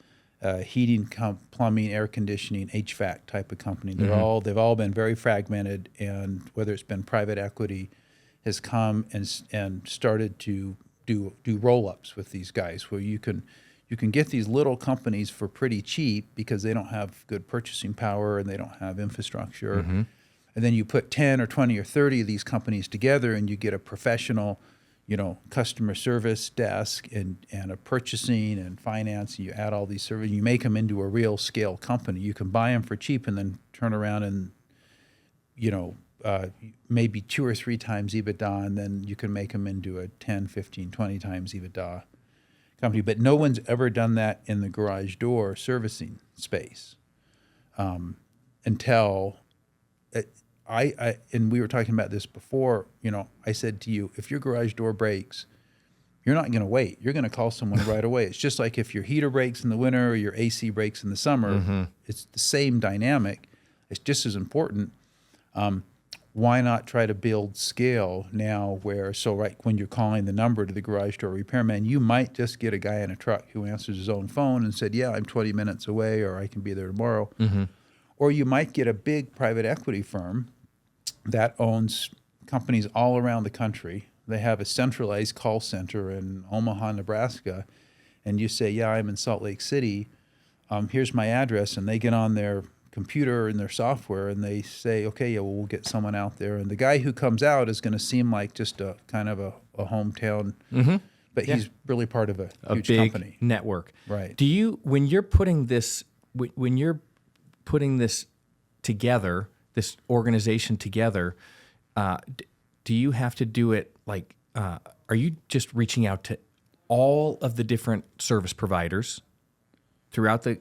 heating, plumbing, air conditioning, HVAC type of company. They've all been very fragmented, and whether it's been private equity has come and started to do roll-ups with these guys, where you can get these little companies for pretty cheap because they don't have good purchasing power and they don't have infrastructure. And then you put 10 or 20 or 30 of these companies together and you get a professional, customer service desk and a purchasing and finance. And you add all these services, you make them into a real scale company. You can buy them for cheap and then turn around and, maybe 2 or 3 times EBITDA, and then you can make them into a 10, 15, 20 times EBITDA company. But no one's ever done that in the garage door servicing space until and we were talking about this before. I said to you, if your garage door breaks, you're not going to wait. You're going to call someone right away. It's just like if your heater breaks in the winter or your AC breaks in the summer. It's the same dynamic. It's just as important. Why not try to build scale now when you're calling the number to the garage door repairman, you might just get a guy in a truck who answers his own phone and said, yeah, I'm 20 minutes away, or I can be there tomorrow. Or you might get a big private equity firm that owns companies all around the country. They have a centralized call center in Omaha, Nebraska, and you say, yeah, I'm in Salt Lake City. Here's my address, and they get on their computer and their software and they say, okay, yeah, well, we'll get someone out there. And the guy who comes out is going to seem like just a kind of a hometown, but he's really part of a huge big company. Network. Right. Do you, when you're putting this together, this organization together, do you have to do it like, are you just reaching out to all of the different service providers throughout the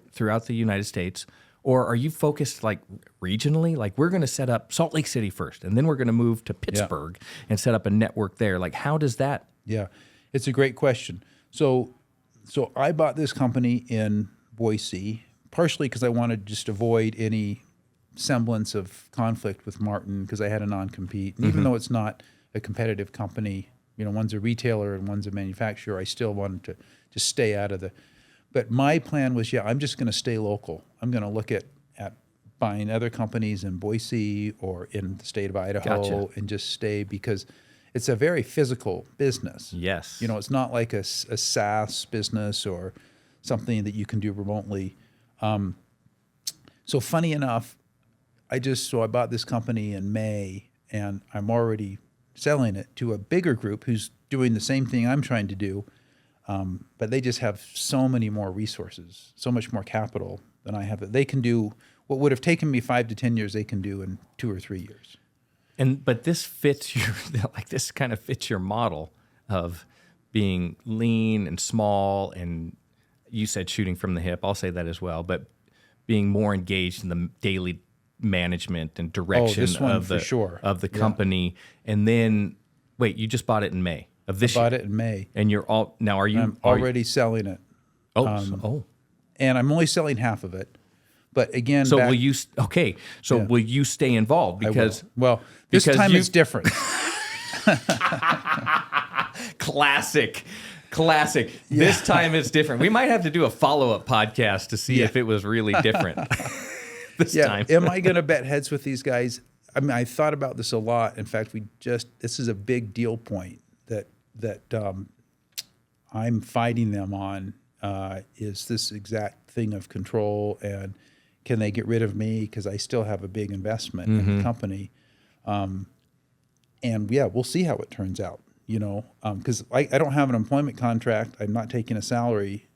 United States? Or are you focused like regionally? Like we're going to set up Salt Lake City first, and then we're going to move to Pittsburgh and set up a network there. Like how does that? Yeah, it's a great question. So I bought this company in Boise, partially because I wanted to just avoid any semblance of conflict with Martin because I had a non-compete. And even though it's not a competitive company, one's a retailer and one's a manufacturer, I still wanted to just stay out of the... But my plan was, I'm just going to stay local. I'm going to look at buying other companies in Boise or in the state of Idaho and just stay because it's a very physical business. Yes. It's not like a SaaS business or something that you can do remotely. So funny enough, I bought this company in May and I'm already selling it to a bigger group who's doing the same thing I'm trying to do. But they just have so many more resources, so much more capital than I have. That they can do what would have taken me 5 to 10 years, they can do in 2 or 3 years. But this fits this kind of fits your model of being lean and small, and you said shooting from the hip. I'll say that as well, but being more engaged in the daily management and direction of the company. And then, wait, you just bought it in May of this year? I bought it in May. And I'm already selling it. And I'm only selling half of it. But again, will you stay involved? Because this time it's different. Classic. Yeah. This time it's different. We might have to do a follow-up podcast to see if it was really different this time. Am I going to bet heads with these guys? I mean, I thought about this a lot. In fact, this is a big deal point that I'm fighting them on, is this exact thing of control, and can they get rid of me because I still have a big investment in the company? And we'll see how it turns out, because I don't have an employment contract. I'm not taking a salary.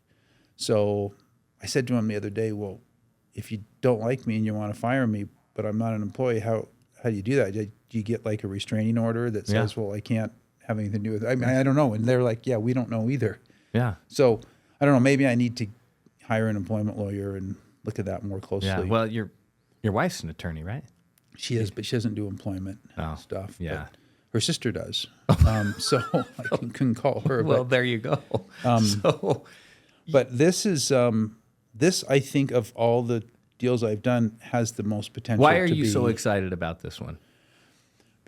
So I said to him the other day, well, if you don't like me and you want to fire me, but I'm not an employee, how do you do that? Do you get like a restraining order that says, well, I can't have anything to do with it? I mean, I don't know. And they're like, we don't know either. Yeah. So I don't know. Maybe I need to hire an employment lawyer and look at that more closely. Yeah. Well, your wife's an attorney, right? She is, but she doesn't do employment stuff. Yeah. But her sister does. So I can call her. Well, there you go. But this is this, I think, of all the deals I've done, has the most potential. Why are you so excited about this one?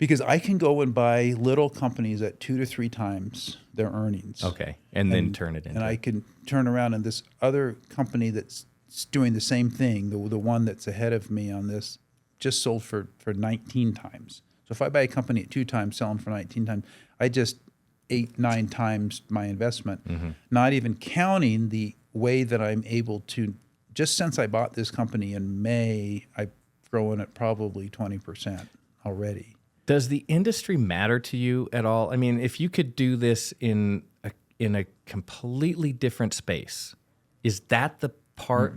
Because I can go and buy little companies at 2 to 3 times their earnings. Okay, and then turn it into. And I can turn around and this other company that's doing the same thing, the one that's ahead of me on this, just sold for 19 times. So if I buy a company at 2 times, sell them for 19 times, I just 8, 9 times my investment, not even counting the way that I'm able to, just since I bought this company in May, I've grown it probably 20% already. Does the industry matter to you at all? I mean, if you could do this in a completely different space, is that the part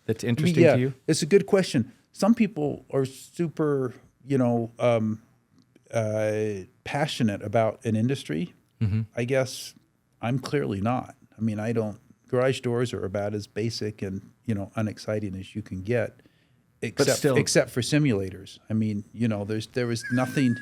that's interesting to you? It's a good question. Some people are super, passionate about an industry. I guess I'm clearly not. I mean, garage doors are about as basic and, unexciting as you can get. Except for simulators. I mean, there was nothing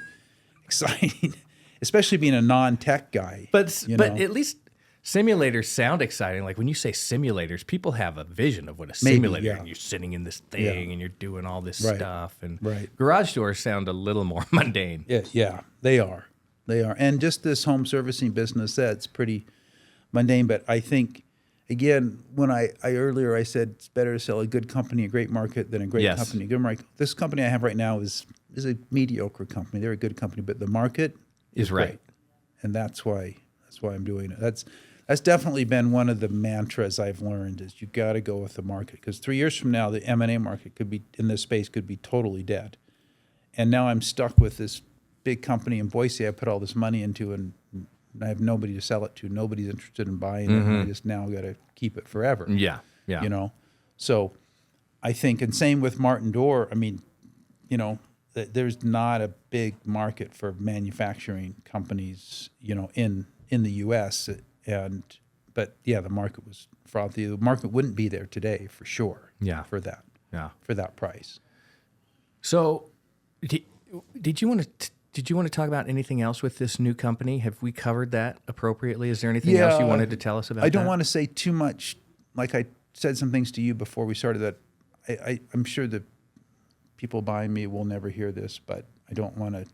exciting, especially being a non-tech guy. But at least simulators sound exciting. Like when you say simulators, people have a vision of what a simulator is. And you're sitting in this thing and you're doing all this stuff. And garage doors sound a little more mundane. Yeah, they are. And just this home servicing business, that's pretty mundane. But I think, again, when I earlier I said it's better to sell a good company, a great market, than a great company, a good market. This company I have right now is a mediocre company. They're a good company, but the market is great, and that's why I'm doing it. That's definitely been one of the mantras I've learned is you got to go with the market, because 3 years from now the M&A market could be in this space could be totally dead, and now I'm stuck with this big company in Boise I put all this money into, and I have nobody to sell it to. Nobody's interested in buying it. And I just now got to keep it forever. Yeah. So I think, and same with Martin Door. I mean, there's not a big market for manufacturing companies, in the U.S. But the market was frothy. The market wouldn't be there today for sure. Yeah. For that price. So, did you want to talk about anything else with this new company? Have we covered that appropriately? Is there anything else you wanted to tell us about? I don't want to say too much. Like I said some things to you before we started that. I'm sure that people buying me will never hear this, but I don't want to.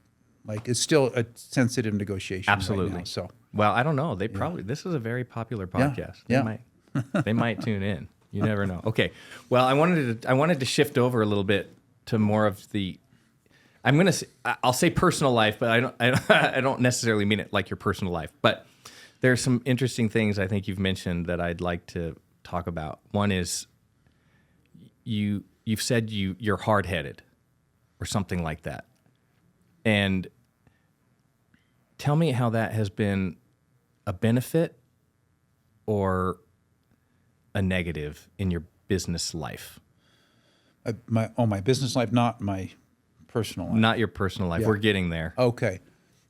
It's still a sensitive negotiation. Absolutely. Right now, so. Well, I don't know. They probably this is a very popular podcast. They might tune in. You never know. Okay. Well, I wanted to shift over a little bit to more of the. I'll say personal life, but I don't necessarily mean it like your personal life. But there's some interesting things I think you've mentioned that I'd like to talk about. One is you've said you're hard-headed or something like that. And tell me how that has been a benefit or a negative in your business life. My business life, not my personal life. Not your personal life. Yeah. We're getting there. Okay.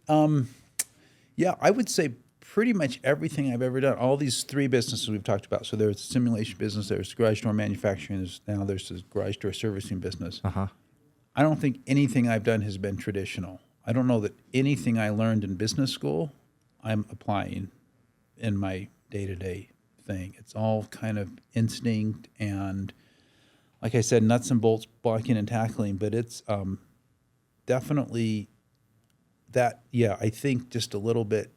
I would say pretty much everything I've ever done, all these 3 businesses we've talked about. So there's the simulation business, there's garage door manufacturing, there's the garage door servicing business. I don't think anything I've done has been traditional. I don't know that anything I learned in business school I'm applying in my day-to-day thing. It's all kind of instinct and, like I said, nuts and bolts, blocking and tackling, but it's definitely that, I think just a little bit,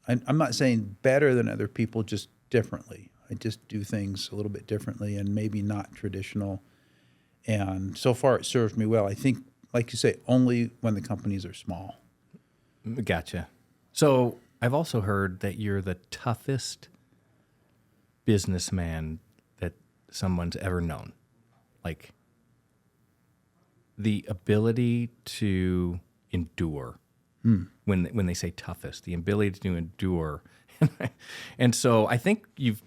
I'm not saying better than other people, just differently. I just do things a little bit differently and maybe not traditional. And so far it served me well. I think, like you say, only when the companies are small. Gotcha. So I've also heard that you're the toughest businessman that someone's ever known. Like the ability to endure. When they say toughest, the ability to endure. And so I think you've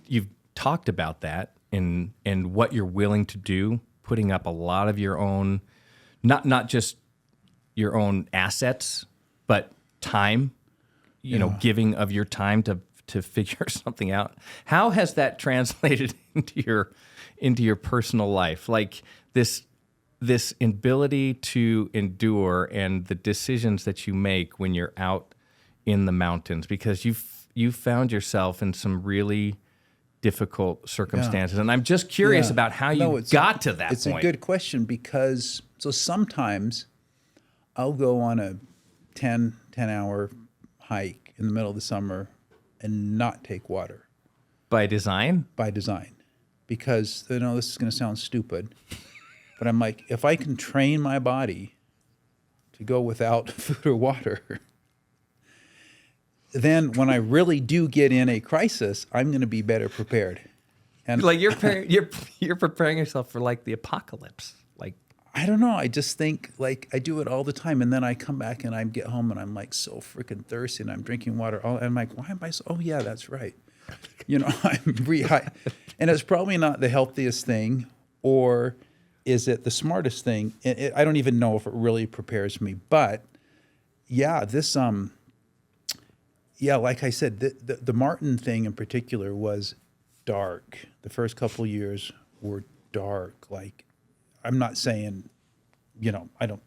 talked about that and what you're willing to do, putting up a lot of your own, not just your own assets, but time, giving of your time to figure something out. How has that translated into your personal life? Like this ability to endure and the decisions that you make when you're out in the mountains, because you've found yourself in some really difficult circumstances. And I'm just curious about how you got to that point. It's a good question, because so sometimes I'll go on a 10-hour hike in the middle of the summer and not take water. By design? By design. Because, this is going to sound stupid, but I'm like, if I can train my body to go without food or water, then when I really do get in a crisis, I'm going to be better prepared. And like you're preparing yourself for like the apocalypse. Like, I don't know. I just think like I do it all the time, and then I come back and I get home and I'm like so freaking thirsty, and I'm drinking water. And I'm like, why am I so? Oh yeah, that's right. I'm and it's probably not the healthiest thing, or is it the smartest thing? I don't even know if it really prepares me. But yeah, like I said, the Martin thing in particular was dark. The first couple of years were dark. Like, I'm not saying, I don't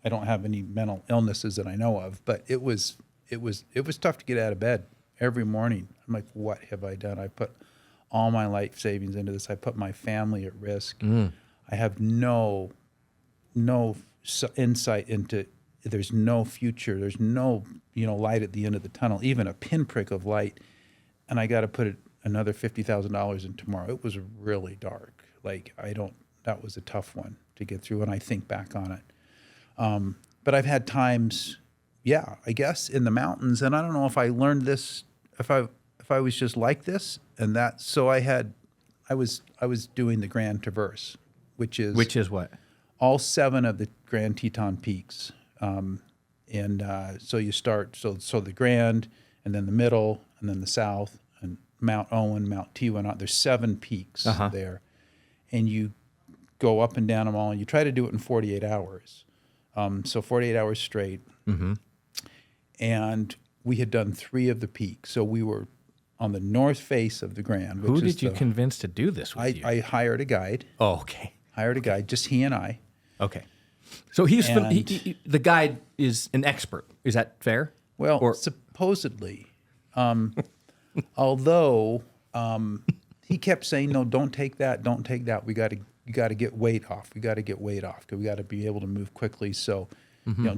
have any mental illnesses that I know of, but it was tough to get out of bed every morning. I'm like, what have I done? I put all my life savings into this. I put my family at risk. I have no insight into. There's no future. There's no light at the end of the tunnel, even a pinprick of light. And I got to put another $50,000 in tomorrow. It was really dark. Like that was a tough one to get through. And I think back on it. But I've had times, I guess in the mountains. And I don't know if I learned this, if I was just like this and that. So I was doing the Grand Traverse, which is what? All 7 of the Grand Teton Peaks. So you start, so the Grand, and then the Middle, and then the South, and Mount Owen, Mount Tiwanaku. There's 7 peaks there, and you go up and down them all, and you try to do it in 48 hours. So 48 hours straight. Mm-hmm. And we had done 3 of the peaks, so we were on the north face of the Grand. Who did you convince to do this with you? I hired a guide. Oh, okay. Hired a guide, just he and I. Okay. So the guide is an expert. Is that fair? Well, supposedly. Although he kept saying, no, don't take that, don't take that. You got to get weight off. We got to get weight off because we got to be able to move quickly. So,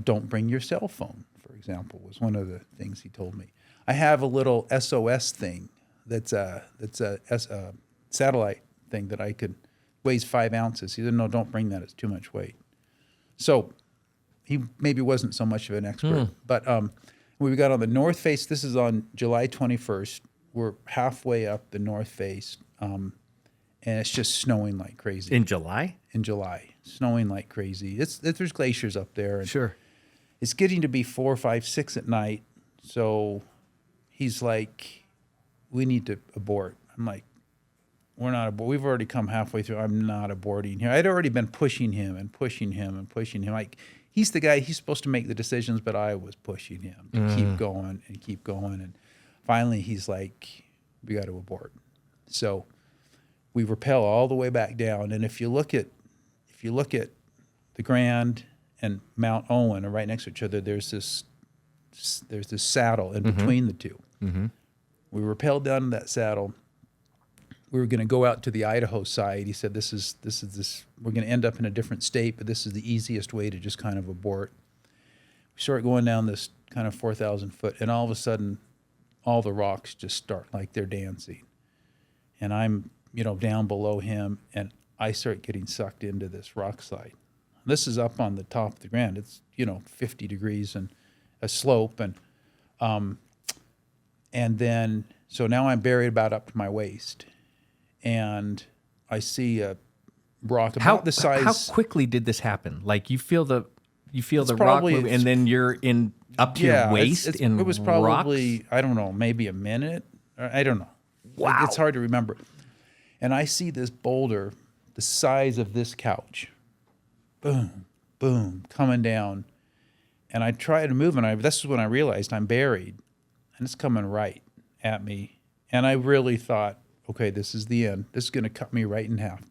don't bring your cell phone, for example, was one of the things he told me. I have a little SOS thing that's a satellite thing that weighs 5 ounces. He said, no, don't bring that. It's too much weight. So he maybe wasn't so much of an expert. But we got on the north face. This is on July 21st. We're halfway up the north face, and it's just snowing like crazy. In July? In July. Snowing like crazy. There's glaciers up there. And sure. It's getting to be 4, 5, 6 at night. So he's like, we need to abort. I'm like, we're not aborting. We've already come halfway through. I'm not aborting here. I'd already been pushing him and pushing him and pushing him. Like, he's the guy, he's supposed to make the decisions, but I was pushing him to keep going and keep going. And finally, he's like, we got to abort. So we rappel all the way back down. And if you look at the Grand and Mount Owen are right next to each other, there's this saddle in between the two. Mm-hmm. We rappelled down that saddle. We were going to go out to the Idaho side. He said, this is we're going to end up in a different state, but this is the easiest way to just kind of abort. We start going down this kind of 4,000 foot, and all of a sudden, all the rocks just start like they're dancing. And I'm, down below him, and I start getting sucked into this rock slide. This is up on the top of the Grand. It's, 50 degrees and a slope. And then, so now I'm buried about up to my waist. And I see a rock about the size. How quickly did this happen? Like you feel the rock move, and then you're up to your waist in it was probably rocks? I don't know, maybe a minute. I don't know. Wow, it's hard to remember. And I see this boulder, the size of this couch, boom, boom, coming down. And I try to move, and this is when I realized I'm buried, and it's coming right at me. And I really thought, okay, this is the end. This is going to cut me right in half.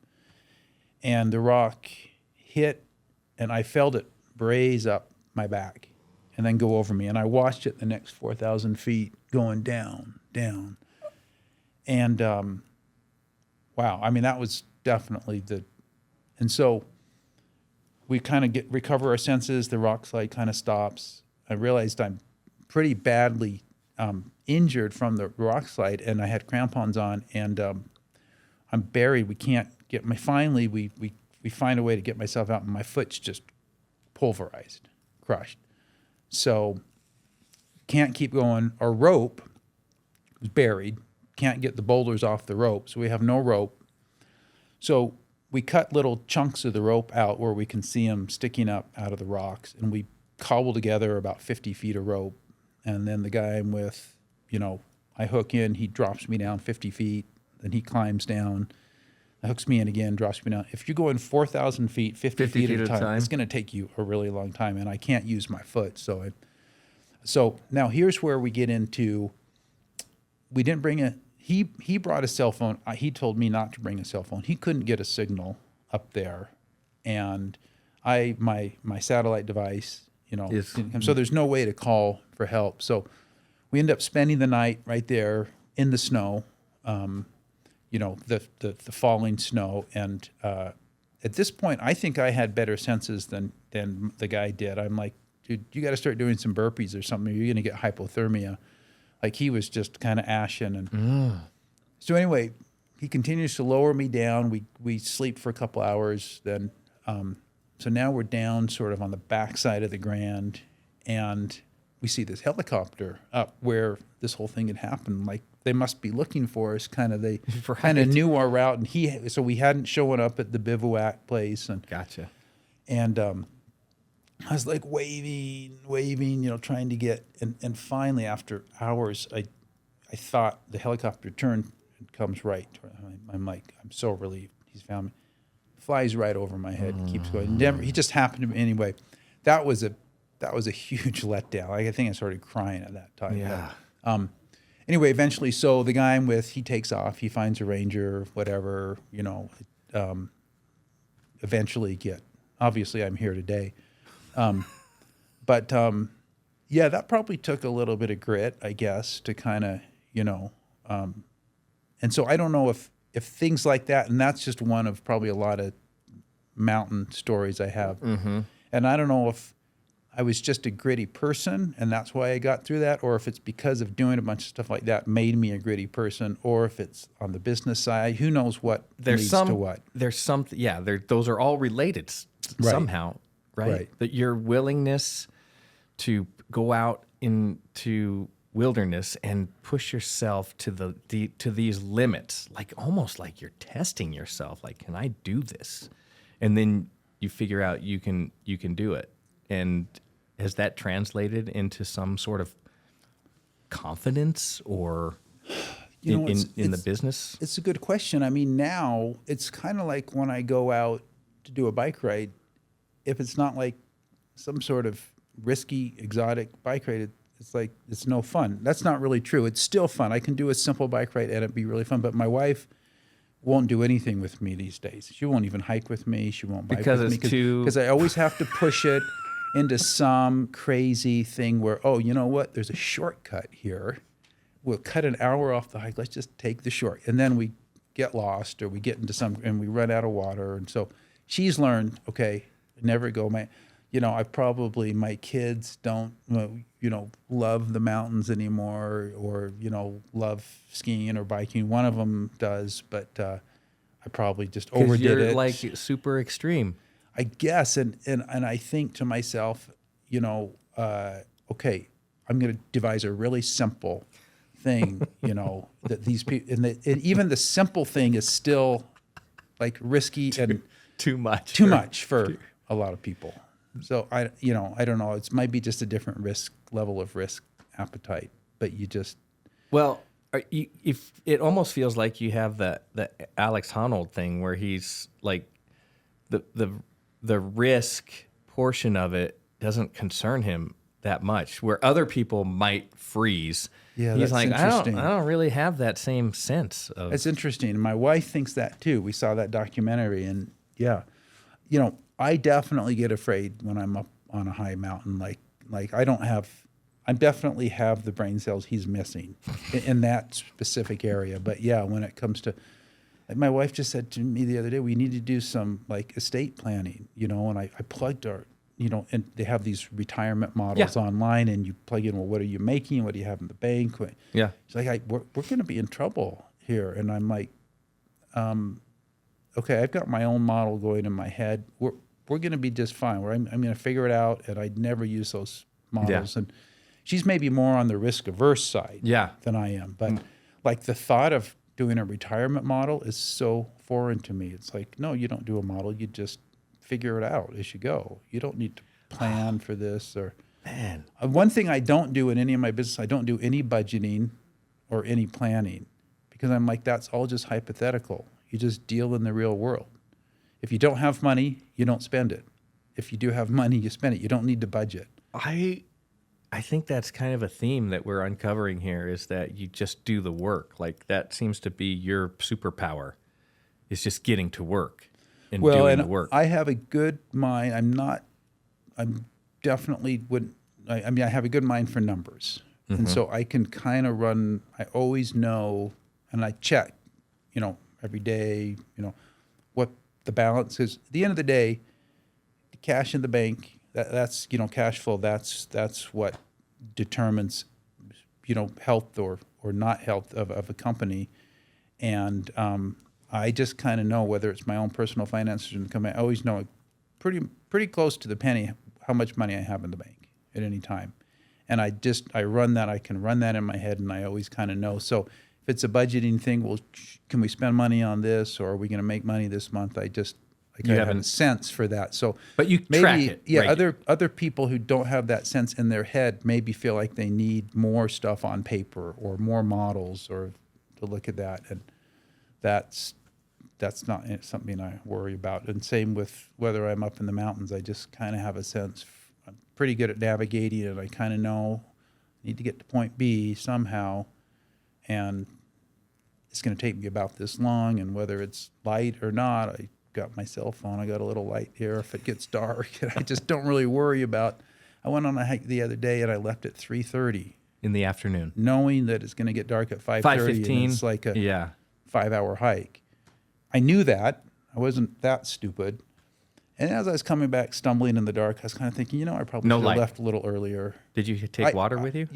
And the rock hit, and I felt it braze up my back and then go over me. And I watched it the next 4,000 feet going down, down. And, wow, I mean, that was definitely and so we kind of recover our senses. The rock slide kind of stops. I realized I'm pretty badly injured from the rock slide, and I had crampons on, and I'm buried. We can't get my. Finally, we find a way to get myself out, and my foot's just pulverized, crushed. So can't keep going. Our rope was buried. Can't get the boulders off the rope, so we have no rope. So we cut little chunks of the rope out where we can see them sticking up out of the rocks, and we cobble together about 50 feet of rope. And then the guy I'm with, I hook in, he drops me down 50 feet, then he climbs down, hooks me in again, drops me down. If you're going 4,000 feet, 50 feet at a time, it's going to take you a really long time, and I can't use my foot. So now here's where we get into, we didn't bring a, he brought a cell phone. He told me not to bring a cell phone. He couldn't get a signal up there. And my satellite device, so there's no way to call for help. So we end up spending the night right there in the snow, the falling snow. And at this point, I think I had better senses than the guy did. I'm like, dude, you got to start doing some burpees or something, or you're going to get hypothermia. Like, he was just kind of ashen. And so anyway, he continues to lower me down. We sleep for a couple hours. Then, so now we're down sort of on the backside of the Grand, and we see this helicopter up where this whole thing had happened. Like, they must be looking for us. They kind of knew our route, and so we hadn't shown up at the bivouac place. And gotcha. And I was like waving, trying to get, and finally after hours, I thought the helicopter turned and comes right. I'm like, I'm so relieved he's found me. Flies right over my head, keeps going. He just happened to me anyway. That was a huge letdown. I think I started crying at that time. Yeah. But, anyway, eventually, so the guy I'm with, he takes off. He finds a ranger, whatever. Eventually obviously I'm here today. But that probably took a little bit of grit, I guess, to kind of, and so I don't know if things like that, and that's just one of probably a lot of mountain stories I have. Mm-hmm. And I don't know if I was just a gritty person and that's why I got through that, or if it's because of doing a bunch of stuff like that made me a gritty person, or if it's on the business side. Who knows what leads to what. There's something, those are all related somehow. Right? That your willingness to go out into wilderness and push yourself to to these limits, like almost like you're testing yourself. Like, can I do this? And then you figure out you can do it. And has that translated into some sort of confidence or in the business? It's a good question. I mean, now it's kind of like when I go out to do a bike ride. If it's not like some sort of risky, exotic bike ride, it's like it's no fun. That's not really true. It's still fun. I can do a simple bike ride and it'd be really fun. But my wife won't do anything with me these days. She won't even hike with me. She won't bike with me because I always have to push it into some crazy thing where, you know what? There's a shortcut here. We'll cut an hour off the hike. Let's just take the short. And then we get lost, or we get into and we run out of water. And so she's learned, okay, never go. My kids don't, love the mountains anymore, or, love skiing or biking. One of them does, but I probably just overdid it. You're like super extreme, I guess. And I think to myself, okay, I'm going to devise a really simple thing, that these people, and even the simple thing is still like risky and too much for a lot of people. So I don't know. It might be just a different level of risk appetite, but you just. Well, if it almost feels like you have the Alex Honnold thing where he's like the risk portion of it doesn't concern him that much, where other people might freeze. Yeah, he's that's like, interesting. I don't really have that same sense of. That's interesting. My wife thinks that too. We saw that documentary, and I definitely get afraid when I'm up on a high mountain. Like I definitely have the brain cells he's missing in that specific area. But yeah, when it comes to, like my wife just said to me the other day, we need to do some like estate planning, and I plugged our, and they have these retirement models online, and you plug in, well, what are you making? What do you have in the bank? Yeah. He's like, we're going to be in trouble here. And I'm like, okay, I've got my own model going in my head. We're going to be just fine. I'm going to figure it out, and I'd never use those models. And she's maybe more on the risk-averse side than I am. But like the thought of doing a retirement model is so foreign to me. It's like, no, you don't do a model. You just figure it out as you go. You don't need to plan for this. Or Man. One thing I don't do in any of my business, I don't do any budgeting or any planning, because I'm like, that's all just hypothetical. You just deal in the real world. If you don't have money, you don't spend it. If you do have money, you spend it. You don't need to budget. I think that's kind of a theme that we're uncovering here, is that you just do the work. Like, that seems to be your superpower, is just getting to work and doing the work. I have a good mind. I have a good mind for numbers. And so I can kind of run, I always know, and I check, every day, what the balance is. At the end of the day, the cash in the bank, that's cash flow. That's what determines, health or not health of a company. And I just kind of know, whether it's my own personal finances or the company, I always know pretty close to the penny how much money I have in the bank at any time. And I run that. I can run that in my head, and I always kind of know. So if it's a budgeting thing, well, can we spend money on this, or are we going to make money this month? I kind of have a sense for that. So, but you track it. Yeah, right. Other people who don't have that sense in their head maybe feel like they need more stuff on paper or more models or to look at that, and that's not something I worry about. And same with whether I'm up in the mountains. I just kind of have a sense. I'm pretty good at navigating, and I kind of know I need to get to point B somehow, and it's going to take me about this long. And whether it's light or not, I got my cell phone. I got a little light here if it gets dark. And I just don't really worry about. I went on a hike the other day, and I left at 3:30 in the afternoon, knowing that it's going to get dark at 5:30. And it's like a 5-hour hike. I knew that. I wasn't that stupid. And as I was coming back, stumbling in the dark, I was kind of thinking, I probably should have left a little earlier. Did you take water with you?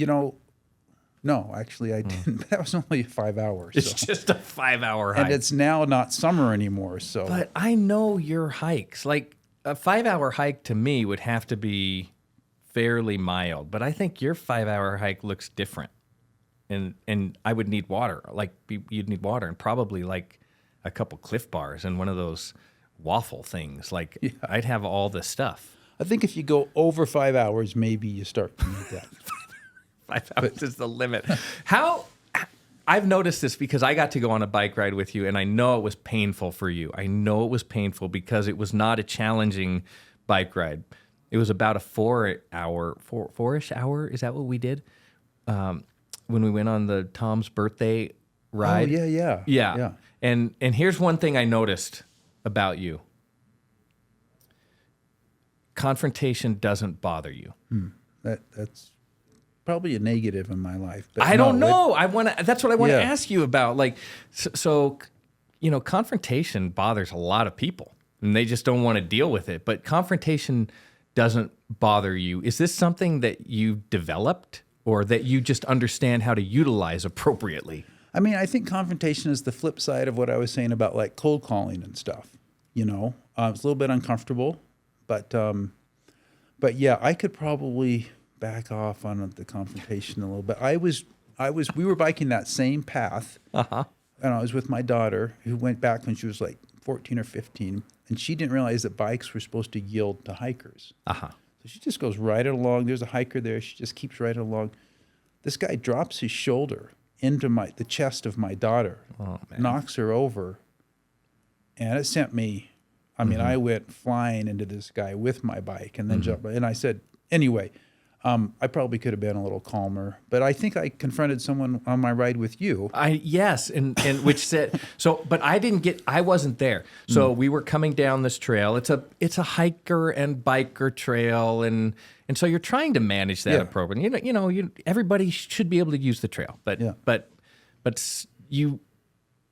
No, actually I didn't. That was only 5 hours. It's just a 5-hour hike. And it's now not summer anymore. So, but I know your hikes. Like, a 5-hour hike to me would have to be fairly mild. But I think your 5-hour hike looks different. And I would need water. Like, you'd need water, and probably like a couple Cliff Bars and one of those waffle things. Like, I'd have all this stuff. I think if you go over 5 hours, maybe you start to need that. 5 hours is the limit. I've noticed this because I got to go on a bike ride with you, and I know it was painful for you. I know it was painful because it was not a challenging bike ride. It was about a 4-ish hour. Is that what we did? When we went on the Tom's birthday ride. Oh, yeah. And here's one thing I noticed about you. Confrontation doesn't bother you. That's probably a negative in my life. But I don't know. That's what I want to ask you about. Like, so confrontation bothers a lot of people, and they just don't want to deal with it. But confrontation doesn't bother you. Is this something that you developed, or that you just understand how to utilize appropriately? I mean, I think confrontation is the flip side of what I was saying about like cold calling and stuff. It's a little bit uncomfortable, but yeah, I could probably back off on the confrontation a little bit. We were biking that same path, and I was with my daughter, who went back when she was like 14 or 15, and she didn't realize that bikes were supposed to yield to hikers. So she just goes right along. There's a hiker there. She just keeps right along. This guy drops his shoulder into the chest of my daughter, knocks her over, and it sent me. I mean, I went flying into this guy with my bike, and then jumped. And I said, anyway, I probably could have been a little calmer, but I think I confronted someone on my ride with you. Yes, and which said so, but I wasn't there. So we were coming down this trail. It's a hiker and biker trail, and so you're trying to manage that appropriately. Everybody should be able to use the trail, but you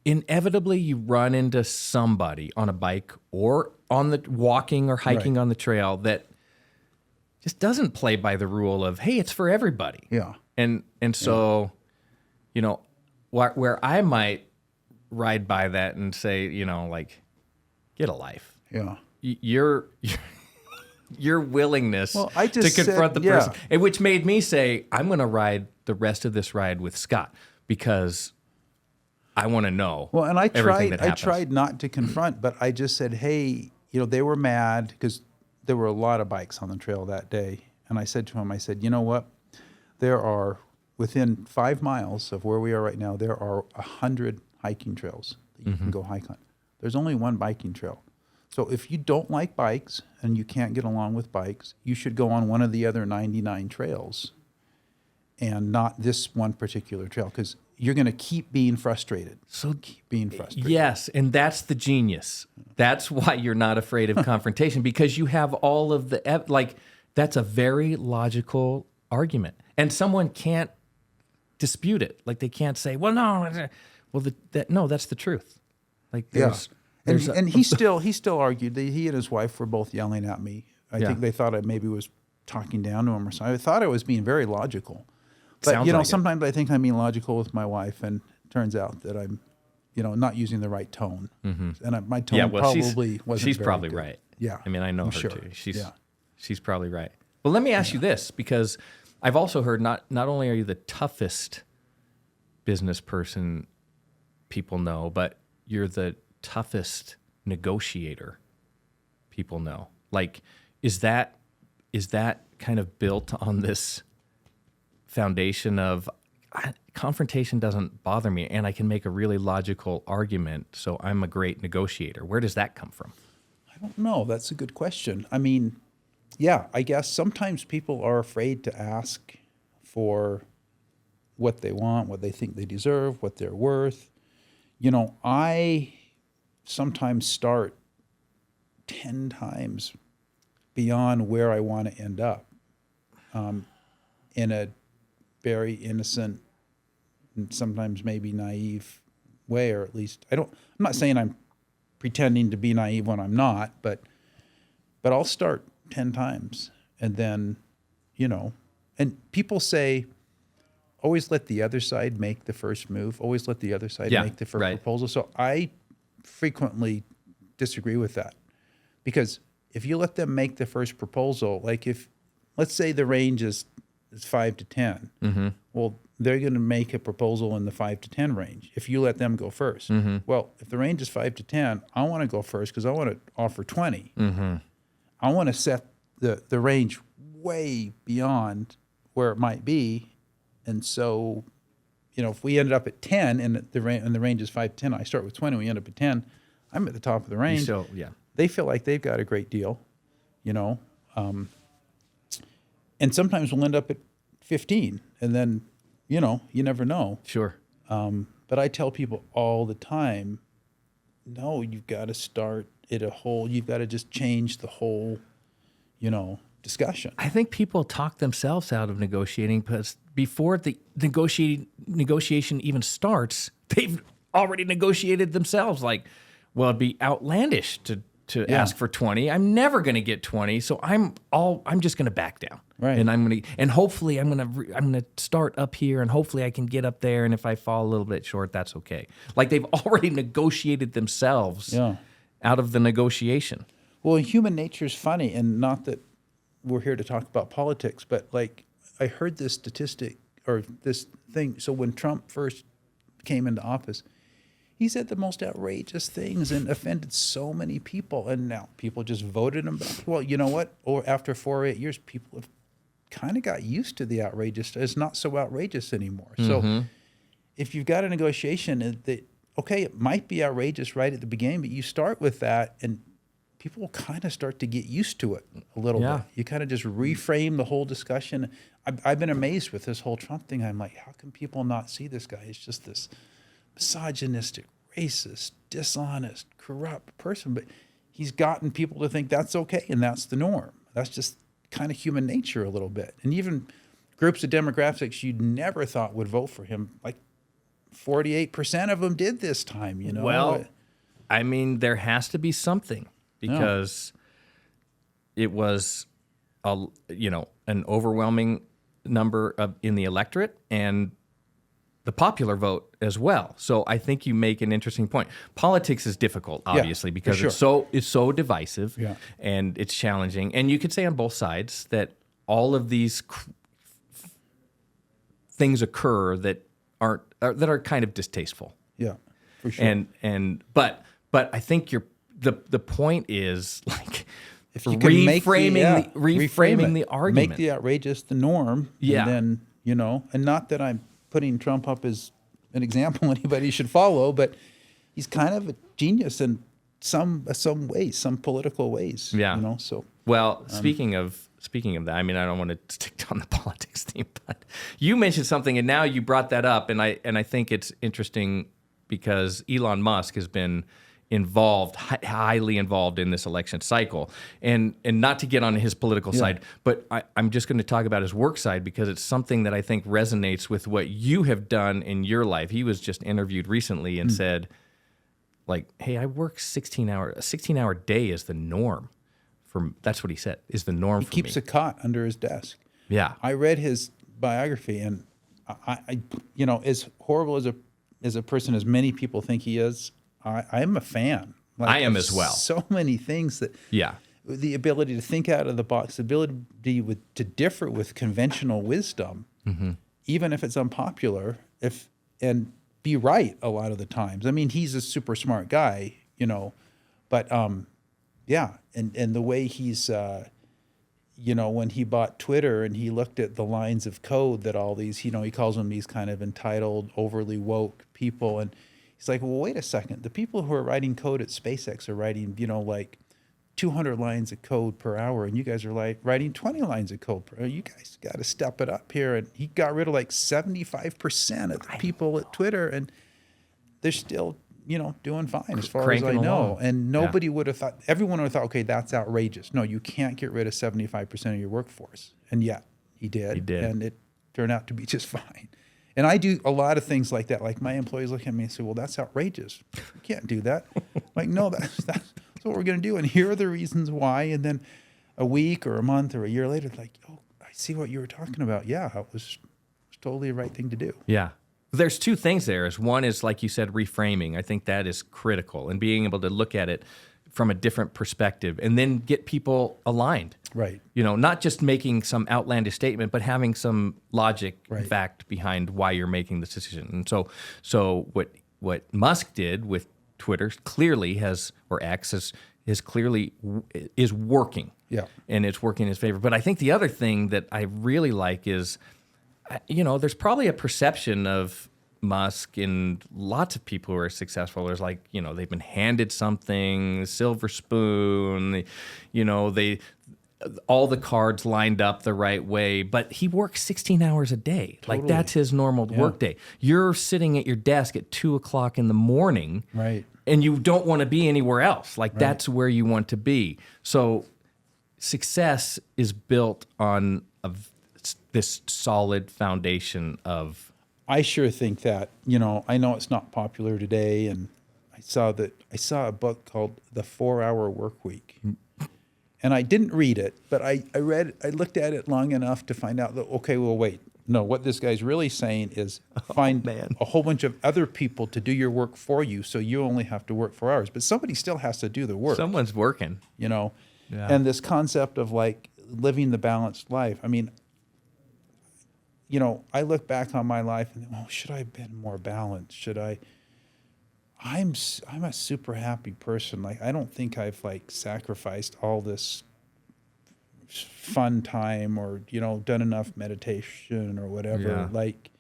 inevitably you run into somebody on a bike or on the walking or hiking on the trail that just doesn't play by the rule of, hey, it's for everybody. Yeah. And so, you know, where I might ride by that and say, you know, like, get a life. Yeah. Your willingness Well, I just to confront said, the person, and which made me say, I'm going to ride the rest of this ride with Scott because I want to know. Well, and I happens. tried not to confront, but I just said, hey, you know, they were mad because there were a lot of bikes on the trail that day. And I said to him, I said, you know what? There are, within 5 miles of where we are right now, there are 100 hiking trails that you can go hike on. There's only one biking trail. So if you don't like bikes and you can't get along with bikes, you should go on one of the other 99 trails and not this one particular trail, because you're going to keep being frustrated. So keep being frustrated. Yes, and that's the genius. That's why you're not afraid of confrontation, because you have all of the, like, that's a very logical argument. And someone can't dispute it. Like, they can't say, well, no, no, that's the truth. Like, there's and he still argued. He and his wife were both yelling at me. I think they thought I maybe was talking down to him or something. I thought I was being very logical. But, Sounds you know, like sometimes I think I'm being logical with my wife, and it turns out that I'm, you know, not using the right tone. And my tone probably wasn't She's very probably good. right. Yeah. I mean, I know I'm her sure. too. She's probably right. But let me ask you this, because I've also heard not only are you the toughest business person people know, but you're the toughest negotiator people know. Like, is that kind of built on this foundation of confrontation doesn't bother me and I can make a really logical argument, so I'm a great negotiator? Where does that come from? I don't know. That's a good question. I mean, yeah, I guess sometimes people are afraid to ask for what they want, what they think they deserve, what they're worth. You know, I sometimes start 10 times beyond where I want to end up, in a very innocent and sometimes maybe naive way, or at least I'm not saying I'm pretending to be naive when I'm not, but I'll start 10 times, and then, you know, and people say, always let the other side make the first move. Always let the other side make the first proposal. So I frequently disagree with that, because if you let them make the first proposal, like if, let's say the range is 5 to 10, well, they're going to make a proposal in the 5 to 10 range if you let them go first. Well, if the range is 5 to 10, I want to go first because I want to offer 20. I want to set the range way beyond where it might be. And so, you know, if we ended up at 10 and the range is 5 to 10, I start with 20, we end up at 10, I'm at the top of the range. So, yeah. They feel like they've got a great deal, you know. And sometimes we'll end up at 15, and then, you know, you never know. Sure. But I tell people all the time, no, you've got to start at you've got to just change the whole, you know, discussion. I think people talk themselves out of negotiating because before the negotiation even starts, they've already negotiated themselves. Like, well, it'd be outlandish to ask for 20. I'm never going to get 20, so I'm just going to back down. Right. And hopefully I'm going to start up here, and hopefully I can get up there, and if I fall a little bit short, that's okay. Like, they've already negotiated themselves out of the negotiation. Well, human nature is funny, and not that we're here to talk about politics, but like I heard this statistic or this thing. So when Trump first came into office, he said the most outrageous things and offended so many people. And now people just voted him back. Well, you know what? Or after 4 or 8 years, people have kind of got used to the outrageous. It's not so outrageous anymore. So if you've got a negotiation that, okay, it might be outrageous right at the beginning, but you start with that and people will kind of start to get used to it a little bit. You kind of just reframe the whole discussion. I've been amazed with this whole Trump thing. I'm like, how can people not see this guy? He's just this misogynistic, racist, dishonest, corrupt person. But he's gotten people to think that's okay and that's the norm. That's just kind of human nature a little bit. And even groups of demographics you'd never thought would vote for him, like 48% of them did this time, you know? Well, I mean, there has to be something. Because it was an overwhelming number in the electorate and the popular vote as well. So I think you make an interesting point. Politics is difficult, obviously, because it's so divisive and it's challenging. And you could say on both sides that all of these things occur that are kind of distasteful. Yeah, for sure. But I think the point is like if you can reframing the argument, make the outrageous the norm, and then and not that I'm putting Trump up as an example anybody should follow, but he's kind of a genius in some ways, some political ways. Yeah. So speaking of that, I mean, I don't want to stick on the politics theme, but you mentioned something, and now you brought that up, and I think it's interesting because Elon Musk has been highly involved in this election cycle, and not to get on his political side, but I'm just going to talk about his work side because it's something that I think resonates with what you have done in your life. He was just interviewed recently and said, like, hey, I work 16-hour day is the norm. That's what he said, is the norm for me. He keeps a cot under his desk. Yeah. I read his biography, and I as horrible as a person as many people think he is, I'm a fan. Like, I am as well. So many things that the ability to think out of the box, the ability to differ with conventional wisdom, even if it's unpopular, and be right a lot of the times. I mean, he's a super smart guy, but and the way he's when he bought Twitter and he looked at the lines of code that all these, he calls them these kind of entitled, overly woke people, and he's like, well, wait a second. The people who are writing code at SpaceX are writing, like 200 lines of code per hour, and you guys are like writing 20 lines of code per hour. You guys got to step it up here. And he got rid of like 75% of the people at Twitter, and they're still, doing fine as far as I know. Along. And nobody would have thought, everyone would have thought, okay, that's outrageous. No, you can't get rid of 75% of your workforce. And yet he did. And it turned out to be just fine. And I do a lot of things like that. Like my employees look at me and say, well, that's outrageous. You can't do that. Like, no, that's what we're going to do. And here are the reasons why. And then a week or a month or a year later, it's like, oh, I see what you were talking about. Yeah, it was totally the right thing to do. Yeah. There's two things there. One is, like you said, reframing. I think that is critical, and being able to look at it from a different perspective and then get people aligned. Right. Not just making some outlandish statement, but having some logic and fact behind why you're making this decision. And so what Musk did with Twitter clearly is working. Yeah. And it's working in his favor. But I think the other thing that I really like is, there's probably a perception of Musk and lots of people who are successful. There's like, they've been handed something, silver spoon, all the cards lined up the right way, but he works 16 hours a day. Totally. Like that's his normal work day. You're sitting at your desk at 2:00 in the morning, right? And you don't want to be anywhere else. Like that's where you want to be. So success is built on this solid foundation of. I sure think that, I know it's not popular today, and I saw a book called The 4-Hour Workweek. And I didn't read it, but I looked at it long enough to find out that, okay, well, wait. No, what this guy's really saying is find a whole bunch of other people to do your work for you, so you only have to work 4 hours. But somebody still has to do the work. Someone's working. Yeah. And this concept of like living the balanced life. I mean, I look back on my life and think, should I have been more balanced? I'm a super happy person. Like, I don't think I've like sacrificed all this fun time or, done enough meditation or whatever. Yeah. Like,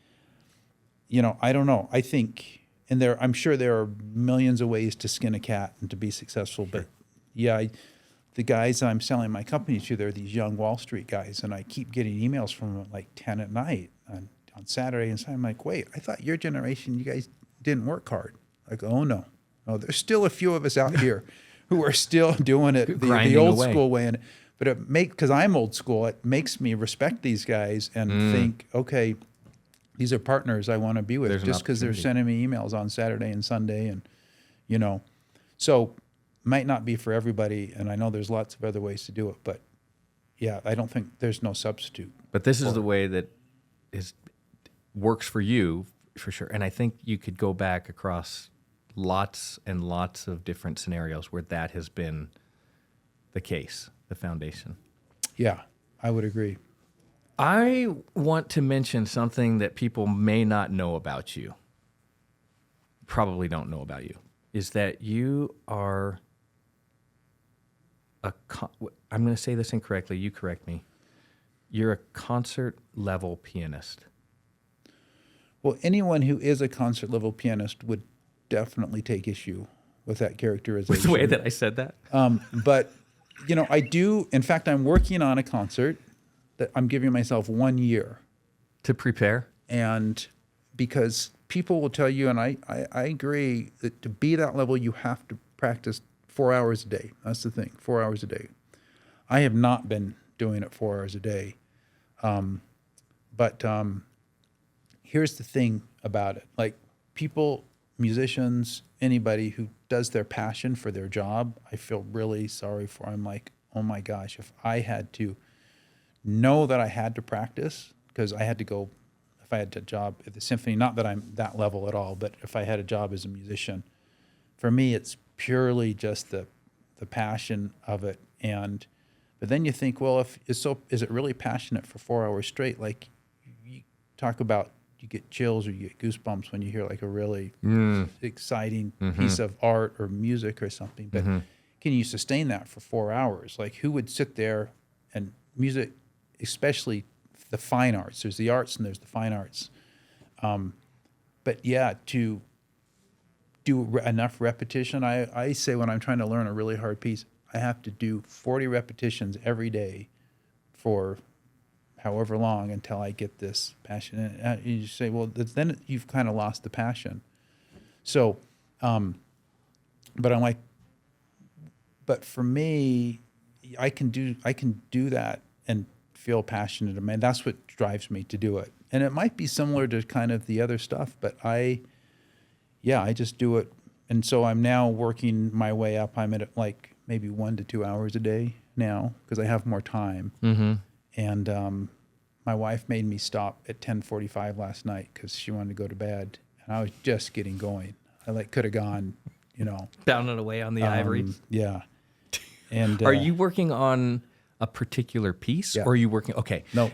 I don't know. I think, and I'm sure there are millions of ways to skin a cat and to be successful, but the guys I'm selling my company to, they're these young Wall Street guys, and I keep getting emails from them at like 10 at night on Saturday and Sunday. I'm like, wait, I thought your generation, you guys didn't work hard. Like, oh no, there's still a few of us out here who are still doing it the old school way. But because I'm old school, it makes me respect these guys and think, okay, these are partners I want to be with just because they're sending me emails on Saturday and Sunday, and so might not be for everybody, and I know there's lots of other ways to do it, but yeah, I don't think there's no substitute. But this is the way that works for you, for sure. And I think you could go back across lots and lots of different scenarios where that has been the case, the foundation. Yeah, I would agree. I want to mention something that people may not know about you, probably don't know about you, is that you are I'm going to say this incorrectly, you correct me. You're a concert level pianist. Well, anyone who is a concert level pianist would definitely take issue with that characterization. With the way that I said that? But, I do. In fact, I'm working on a concert that I'm giving myself 1 year. To prepare? And because people will tell you, and I agree, that to be that level, you have to practice 4 hours a day. That's the thing, 4 hours a day. I have not been doing it 4 hours a day. But here's the thing about it. Like people, musicians, anybody who does their passion for their job, I feel really sorry for. I'm like, oh my gosh, if I had to know that I had to practice, because I had to go, if I had a job at the symphony, not that I'm that level at all, but if I had a job as a musician, for me, it's purely just the passion of it. But then you think, well, is it really passionate for 4 hours straight? Like you talk about, you get chills or you get goosebumps when you hear like a really exciting piece of art or music or something. But can you sustain that for 4 hours? Like who would sit there and music, especially the fine arts, there's the arts and there's the fine arts. But yeah, to do enough repetition, I say when I'm trying to learn a really hard piece, I have to do 40 repetitions every day for however long until I get this passion. And you say, well, then you've kind of lost the passion. So, but I'm like, but for me, I can do that and feel passionate. I mean, that's what drives me to do it. And it might be similar to kind of the other stuff, but I just do it. And so I'm now working my way up. I'm at like maybe 1 to 2 hours a day now because I have more time. And my wife made me stop at 10:45 last night because she wanted to go to bed, and I was just getting going. I could have gone, down and away on the ivory. Yeah. And are you working on a particular piece, or are you working? Okay. No.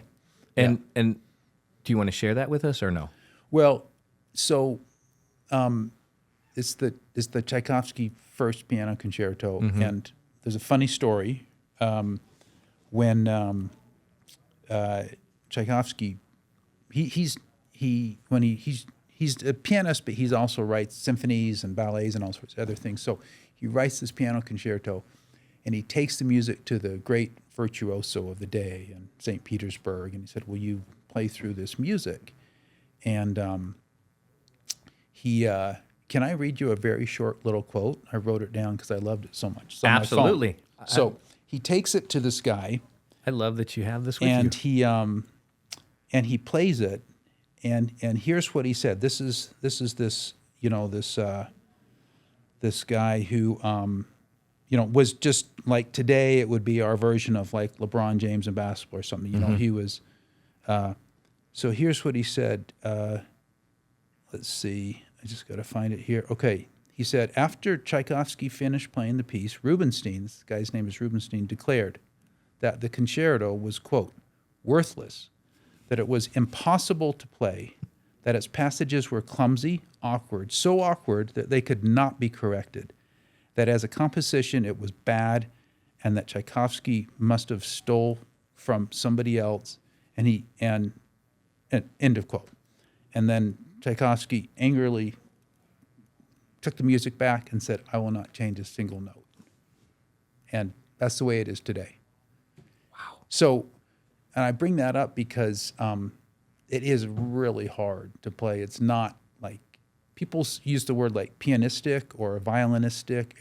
And do you want to share that with us or no? Well, so it's the Tchaikovsky First Piano Concerto, and there's a funny story when Tchaikovsky, he's a pianist, but he also writes symphonies and ballets and all sorts of other things. So he writes this piano concerto, and he takes the music to the great virtuoso of the day in St. Petersburg, and he said, "Will you play through this music?" And can I read you a very short little quote? I wrote it down because I loved it so much. It's on my phone. Absolutely. So he takes it to this guy. I love that you have this with you. And he plays it, and here's what he said. This is this guy who was just like today it would be our version of like LeBron James in basketball or something. He was. So here's what he said. Let's see. I just got to find it here. Okay. He said, after Tchaikovsky finished playing the piece, Rubinstein, this guy's name is Rubinstein, declared that the concerto was, quote, worthless, that it was impossible to play, that its passages were clumsy, awkward, so awkward that they could not be corrected, that as a composition it was bad, and that Tchaikovsky must have stole from somebody else, and end of quote. And then Tchaikovsky angrily took the music back and said, "I will not change a single note." And that's the way it is today. Wow. So, and I bring that up because it is really hard to play. It's not like, people use the word like pianistic or violinistic.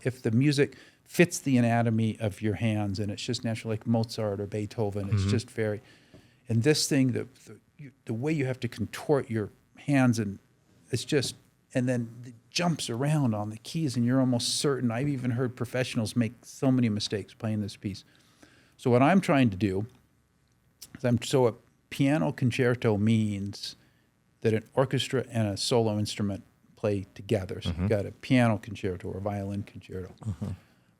If the music fits the anatomy of your hands and it's just natural, like Mozart or Beethoven, it's just very, and this thing, the way you have to contort your hands, and it's just, and then it jumps around on the keys and you're almost certain. I've even heard professionals make so many mistakes playing this piece. So what I'm trying to do is a piano concerto means that an orchestra and a solo instrument play together. So you've got a piano concerto or a violin concerto.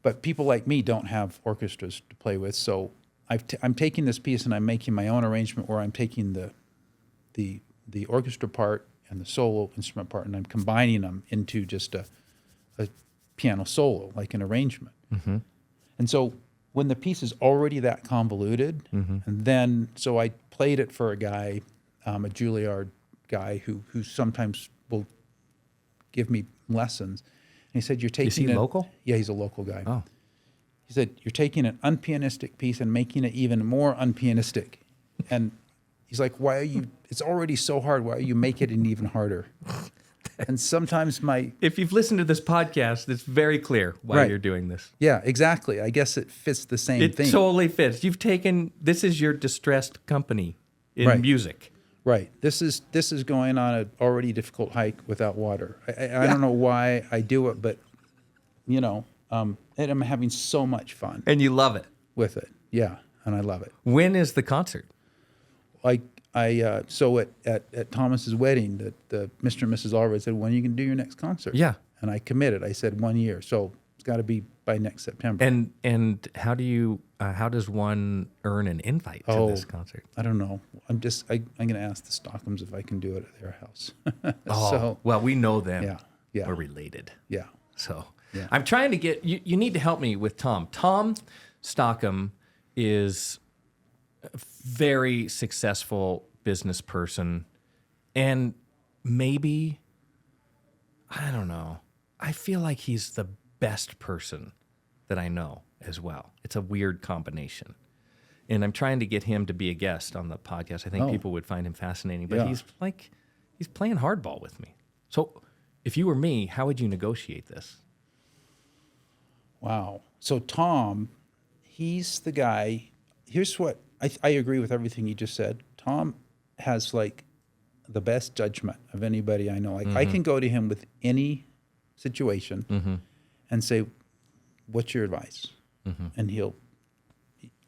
But people like me don't have orchestras to play with, so I'm taking this piece and I'm making my own arrangement where I'm taking the orchestra part and the solo instrument part, and I'm combining them into just a piano solo, like an arrangement. And so when the piece is already that convoluted, and then so I played it for a guy, a Juilliard guy who sometimes will give me lessons. And he said, "You're taking." Is he local? Yeah, he's a local guy. Oh. He said, "You're taking an unpianistic piece and making it even more unpianistic." And he's like, "Why are you? It's already so hard. Why are you make it even harder?" And sometimes if you've listened to this podcast, it's very clear why Right. you're doing this. Yeah, exactly. I guess it fits the same thing. It totally fits. This is your distressed company in Right. music. Right. This is going on an already difficult hike without water. I don't know why I do it, but and I'm having so much fun And you love it. with it. Yeah, and I love it. When is the concert? So at Thomas's wedding, the Mr. and Mrs. Allred said, "When are you going to do your next concert?" Yeah. And I committed. I said 1 year, so it's got to be by next September. And how does one earn an invite to this concert? I don't know. I'm going to ask the Stockhams if I can do it at their house. Well, we know them. Yeah. We're related. Yeah. So Yeah. I'm trying to get you need to help me with Tom. Tom Stockham is a very successful business person, and maybe, I don't know, I feel like he's the best person that I know as well. It's a weird combination. And I'm trying to get him to be a guest on the podcast. I think people would find him fascinating, but Yeah. he's playing hardball with me. So if you were me, how would you negotiate this? Wow. So Tom, he's the guy. Here's what I agree with everything you just said. Tom has like the best judgment of anybody I know. Like I can go to him with any situation and say, "What's your advice?" And he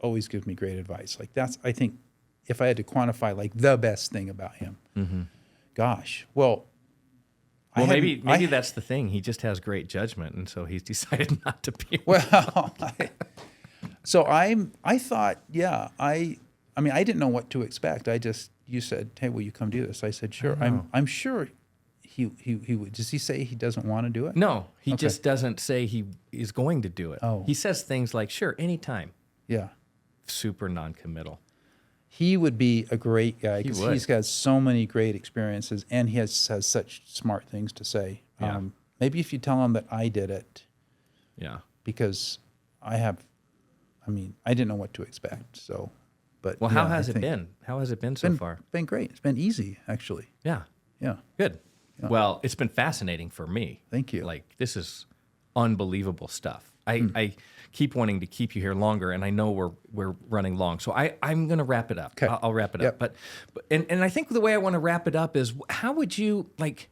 always gives me great advice. Like I think if I had to quantify like the best thing about him, gosh, Maybe that's the thing. He just has great judgment, and so he's decided not to be. Well, so I thought, yeah, I mean, I didn't know what to expect. You said, "Hey, will you come do this?" I said, "Sure." I'm sure he would. Does he say he doesn't want to do it? No, he just doesn't say he is going to do it. Oh. He says things like, "Sure, anytime." Yeah. Super non-committal. He would be a great guy because would. he's got so many great experiences and he has such smart things to say. Yeah. Maybe if you tell him that I did it, Yeah. because I didn't know what to expect. So, but Well, yeah, how has I it think been? How has it been so far? Been great. It's been easy, actually. Yeah. Yeah. Good. Well, it's been fascinating for me. Thank you. Like, this is unbelievable stuff. I keep wanting to keep you here longer, and I know we're running long. So I'm going to wrap it up. Okay. I'll wrap it Yep. up. But I think the way I want to wrap it up is, how would you, like,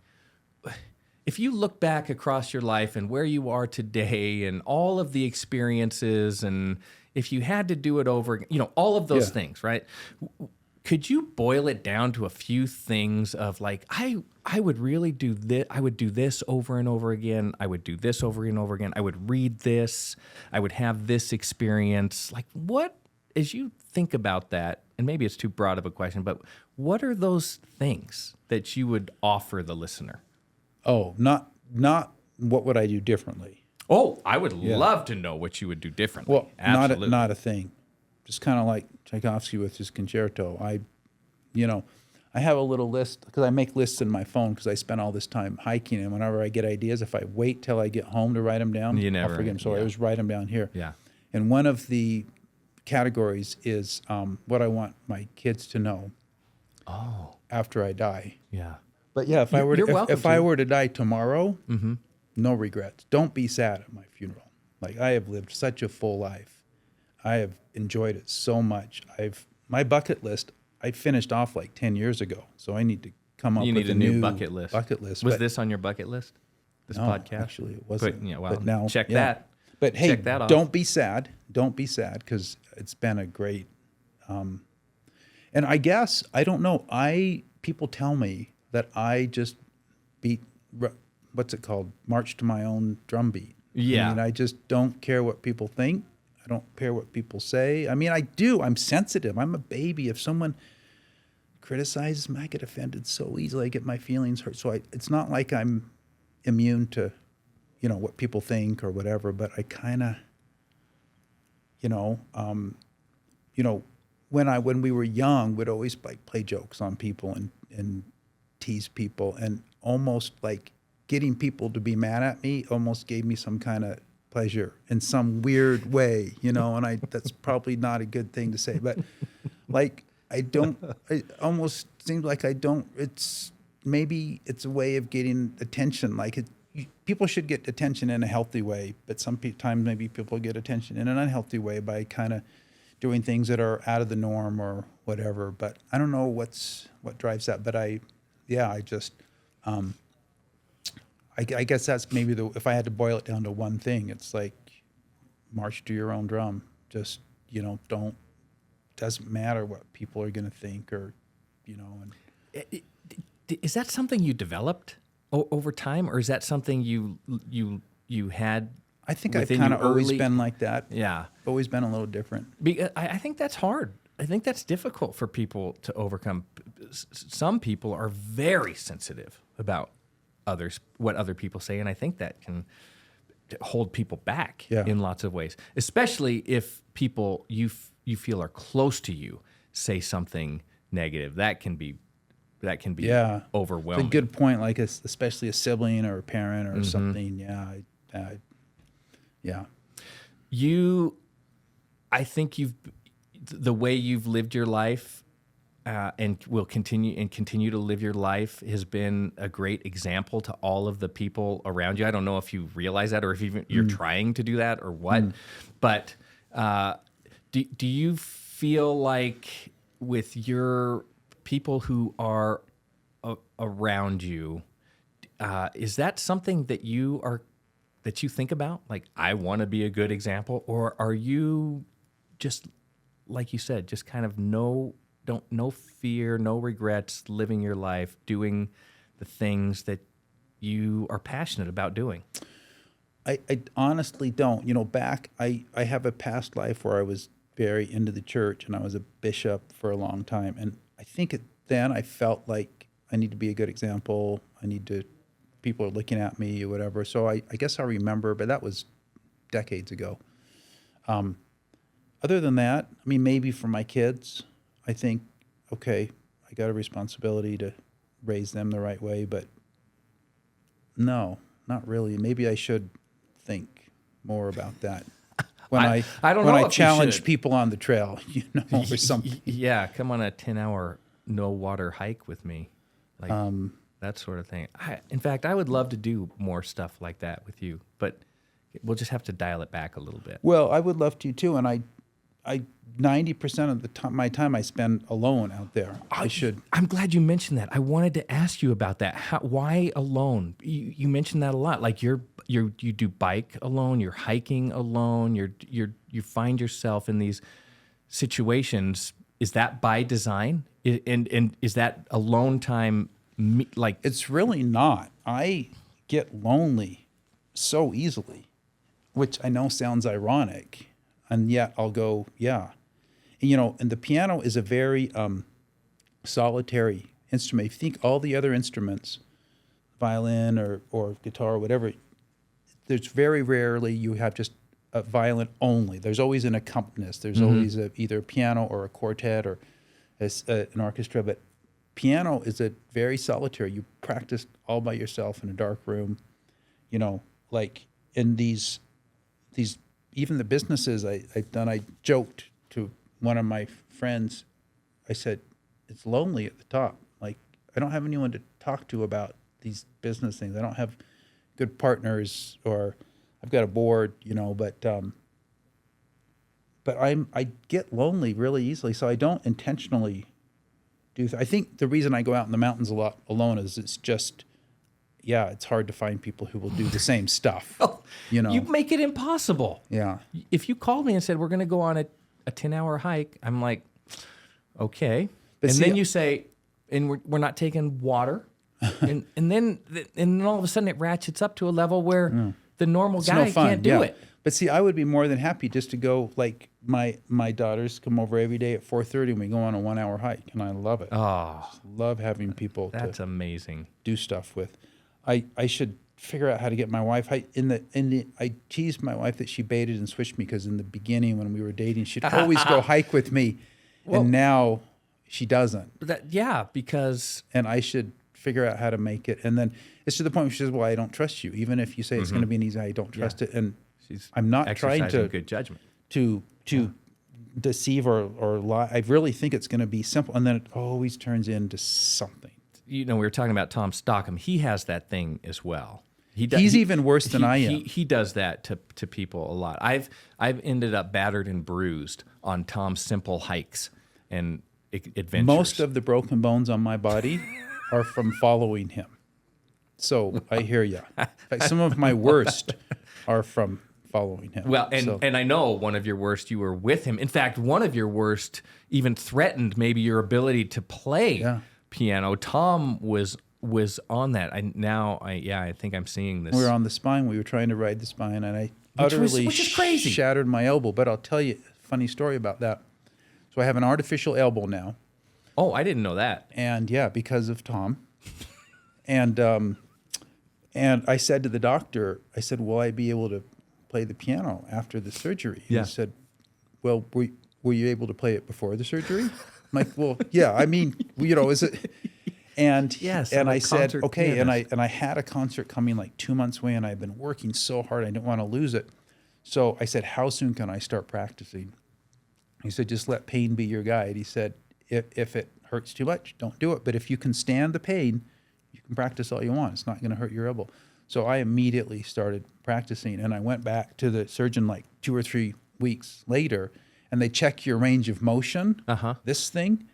if you look back across your life and where you are today and all of the experiences, and if you had to do it over, all of those Yeah. things, right? Could you boil it down to a few things of like, I would really do this. I would do this over and over again. I would do this over and over again. I would read this. I would have this experience. Like, what, as you think about that, and maybe it's too broad of a question, but what are those things that you would offer the listener? Oh, not what would I do differently? Oh, I would love to know what you would do differently. Well, Absolutely. not a thing. Just kind of like Tchaikovsky with his concerto. I have a little list because I make lists in my phone because I spend all this time hiking, and whenever I get ideas, if I wait till I get home to write them down, I'll forget them. So I always write them down here. Yeah. And one of the categories is what I want my kids to know after I die. Yeah. But yeah, if I were You're welcome if I to. were to die tomorrow, no regrets. Don't be sad at my funeral. Like, I have lived such a full life. I have enjoyed it so much. My bucket list, I finished off like 10 years ago. So I need to come up You with need a new bucket list. Was Was this on your bucket list? This no, podcast? actually, it wasn't. But, well, but now, check yeah. that. But hey, Check that off. don't be sad. Don't be sad because it's been a great, and I guess, I don't know, people tell me that I just what's it called? March to my own drum beat. Yeah. I mean, I just don't care what people think. I don't care what people say. I mean, I do. I'm sensitive. I'm a baby. If someone criticizes me, I get offended so easily. I get my feelings hurt. So it's not like I'm immune to, what people think or whatever, but I kind of, when we were young, we'd always like play jokes on people and tease people, and almost like getting people to be mad at me almost gave me some kind of pleasure in some weird way, and that's probably not a good thing to say, but like, it almost seems like maybe it's a way of getting attention. Like people should get attention in a healthy way, but sometimes maybe people get attention in an unhealthy way by kind of doing things that are out of the norm or whatever. But I don't know what drives that, but I just, I guess that's maybe if I had to boil it down to one thing, it's like march to your own drum. Just, doesn't matter what people are going to think or, and is that something you developed over time, or is that something you had? I think I've kind of always been like that. Yeah. Always been a little different. I think that's hard. I think that's difficult for people to overcome. Some people are very sensitive about what other people say, and I think that can hold people back in lots of ways, especially if people you feel are close to you say something negative. That can be overwhelming. It's a good point, like especially a sibling or a parent or something. Yeah. I think the way you've lived your life and will continue to live your life has been a great example to all of the people around you. I don't know if you realize that or if even you're trying to do that or what, but do you feel like with your people who are around you, is that something that you think about? Like, I want to be a good example, or are you just, like you said, just kind of no fear, no regrets, living your life, doing the things that you are passionate about doing? I honestly don't. I have a past life where I was very into the church and I was a bishop for a long time. And I think then I felt like I need to be a good example. People are looking at me or whatever. So I guess I remember, but that was decades ago. Other than that, I mean, maybe for my kids, I think, okay, I got a responsibility to raise them the right way, but no, not really. Maybe I should think more about that. When I challenge people on the trail, or something. Yeah, come on a 10-hour no water hike with me, like that sort of thing. In fact, I would love to do more stuff like that with you, but we'll just have to dial it back a little bit. Well, I would love to too, and I 90% of the time, my time I spend alone out there. I'm glad you mentioned that. I wanted to ask you about that. Why alone? You mentioned that a lot. Like you do bike alone. You're hiking alone. You find yourself in these situations. Is that by design? And is that alone time? Like, it's really not. I get lonely so easily, which I know sounds ironic, and yet I'll go, yeah. And the piano is a very solitary instrument. If you think all the other instruments, violin or guitar or whatever, there's very rarely you have just a violin only. There's always an accompanist. There's always either a piano or a quartet or an orchestra. But piano is a very solitary. You practice all by yourself in a dark room. Like in these even the businesses I've done, I joked to one of my friends, I said, it's lonely at the top. Like, I don't have anyone to talk to about these business things. I don't have good partners, or I've got a board, but I get lonely really easily, so I don't intentionally do. I think the reason I go out in the mountains a lot alone is it's just, it's hard to find people who will do the same stuff. You make it impossible. Yeah. If you called me and said, we're going to go on a 10-hour hike. I'm like, okay. But and see, then you say, and we're not taking water. and then all of a sudden it ratchets up to a level where the normal guy can't do it. But see, I would be more than happy just to go, like my daughters come over every day at 4:30 and we go on a 1-hour hike, and I love it. Oh, Just love having people that's amazing. do stuff with. I should figure out how to get my wife. I teased my wife that she baited and switched me, because in the beginning when we were dating, she'd always go hike with me, and now she doesn't. Because and I should figure out how to make it. And then it's to the point where she says, "Well, I don't trust you, even if you say it's going to be an easy. I don't trust it." And I'm not trying to good judgment to deceive or lie. I really think it's going to be simple, and then it always turns into something. We were talking about Tom Stockham. He has that thing as well. He's even worse than I am. He does that to people a lot. I've ended up battered and bruised on Tom's simple hikes and adventures. Most of the broken bones on my body are from following him. So I hear you. In fact, some of my worst are from following him. Well, and I know one of your worst, you were with him. In fact, one of your worst even threatened maybe your ability to play piano. Tom was on that. I think I'm seeing this. We were on the spine. We were trying to ride the spine, and I utterly which is crazy. Shattered my elbow. But I'll tell you a funny story about that. So I have an artificial elbow now. Oh, I didn't know that. And because of Tom. And I said to the doctor, I said, "Will I be able to play the piano after the surgery?" And he said, "Well, were you able to play it before the surgery?" I'm like, "Well, yeah. I mean, is it?" And yes, and I said, "Okay." Pianist. And I had a concert coming like 2 months away, and I've been working so hard, I didn't want to lose it. So I said, "How soon can I start practicing?" He said, "Just let pain be your guide." He said, if it hurts too much, don't do it. But if you can stand the pain, you can practice all you want. It's not going to hurt your elbow." So I immediately started practicing, and I went back to the surgeon like 2 or 3 weeks later, and they check your range of motion, this thing,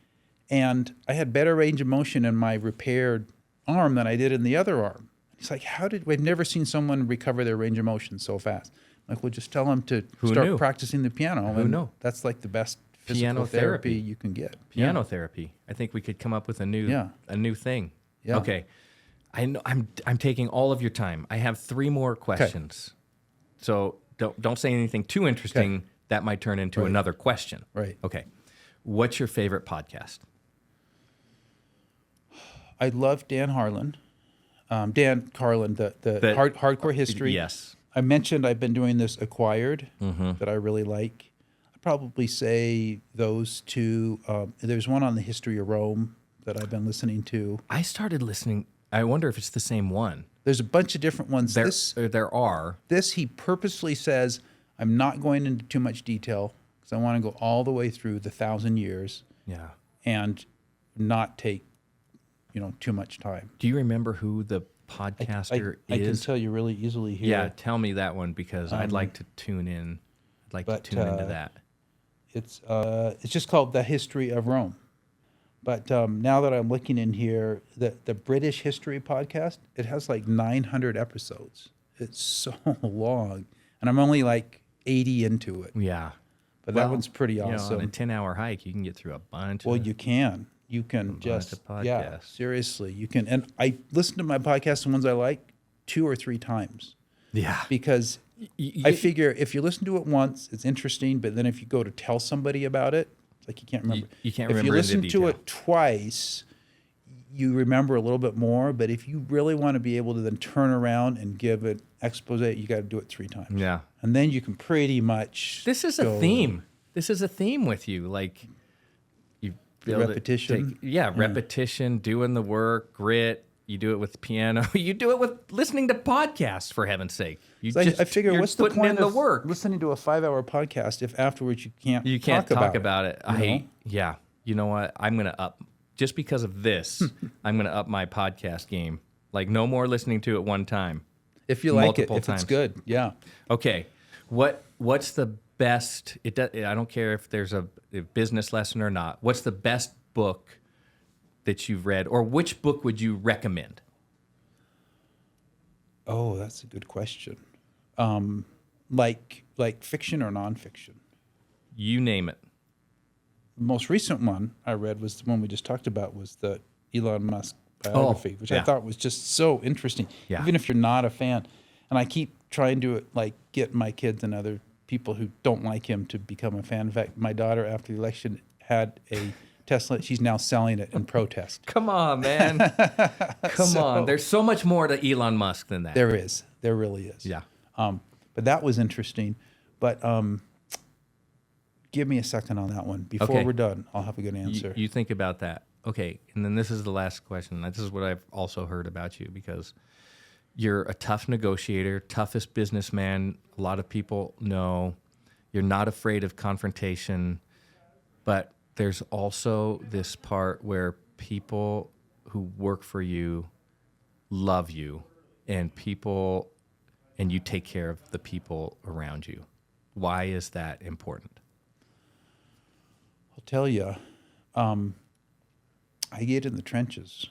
and I had better range of motion in my repaired arm than I did in the other arm. He's like, we've never seen someone recover their range of motion so fast. I'm like, well, just tell them to start practicing the piano. Who knew? That's like the best physical therapy you can get. Piano therapy. I think we could come up with a new thing. Yeah. Okay. I know I'm taking all of your time. I have 3 more questions. Okay. So don't say anything too interesting. Okay. That might turn into another question. Right. Okay. What's your favorite podcast? I love Dan Carlin, the hardcore history. Yes. I mentioned I've been doing this Acquired that I really like. I'd probably say those 2. There's one on the history of Rome that I've been listening to. I started listening. I wonder if it's the same one. There's a bunch of different ones. There are. This he purposely says, I'm not going into too much detail because I want to go all the way through the 1,000 years. Yeah. And not take, too much time. Do you remember who the podcaster is? I can tell you really easily here. Yeah, tell me that one because I'd like to tune in. I'd like to tune into that. It's just called The History of Rome. But now that I'm looking in here, the British History podcast, it has like 900 episodes. It's so long. And I'm only like 80 into it. Yeah. But that one's pretty awesome. On a 10-hour hike, you can get through a bunch. Well, you can. You can just, seriously. You can. And I listen to my podcasts, the ones I like, 2 or 3 times. Yeah. Because I figure if you listen to it once, it's interesting. But then if you go to tell somebody about it, it's like you can't remember. You can't remember. If you listen to it twice, you remember a little bit more. But if you really want to be able to then turn around and give an expose, you got to do it 3 times. Yeah. And then you can pretty much. This is a theme. This is a theme with you. Like you repetition. Repetition, doing the work, grit. You do it with piano. You do it with listening to podcasts, for heaven's sake. I figure, what's the point of work? Listening to a 5-hour podcast if afterwards you can't talk about it? You know what? I'm going to up, just because of this, I'm going to up my podcast game. Like no more listening to it one time. If you like it, if it's good, yeah. Okay. What's the best, I don't care if there's a business lesson or not. What's the best book that you've read, or which book would you recommend? Oh, that's a good question. Like fiction or nonfiction? You name it. The most recent one I read was the one we just talked about, was the Elon Musk biography, which I thought was just so interesting, even if you're not a fan. And I keep trying to get my kids and other people who don't like him to become a fan. In fact, my daughter, after the election, had a Tesla. She's now selling it in protest. Come on, man. Come on. There's so much more to Elon Musk than that. There is. There really is. Yeah. But that was interesting. But give me a second on that one. Before we're done, I'll have a good answer. You think about that. Okay. And then this is the last question. This is what I've also heard about you, because you're a tough negotiator, toughest businessman. A lot of people know you're not afraid of confrontation, but there's also this part where people who work for you love you, and you take care of the people around you. Why is that important? I'll tell you, I get in the trenches.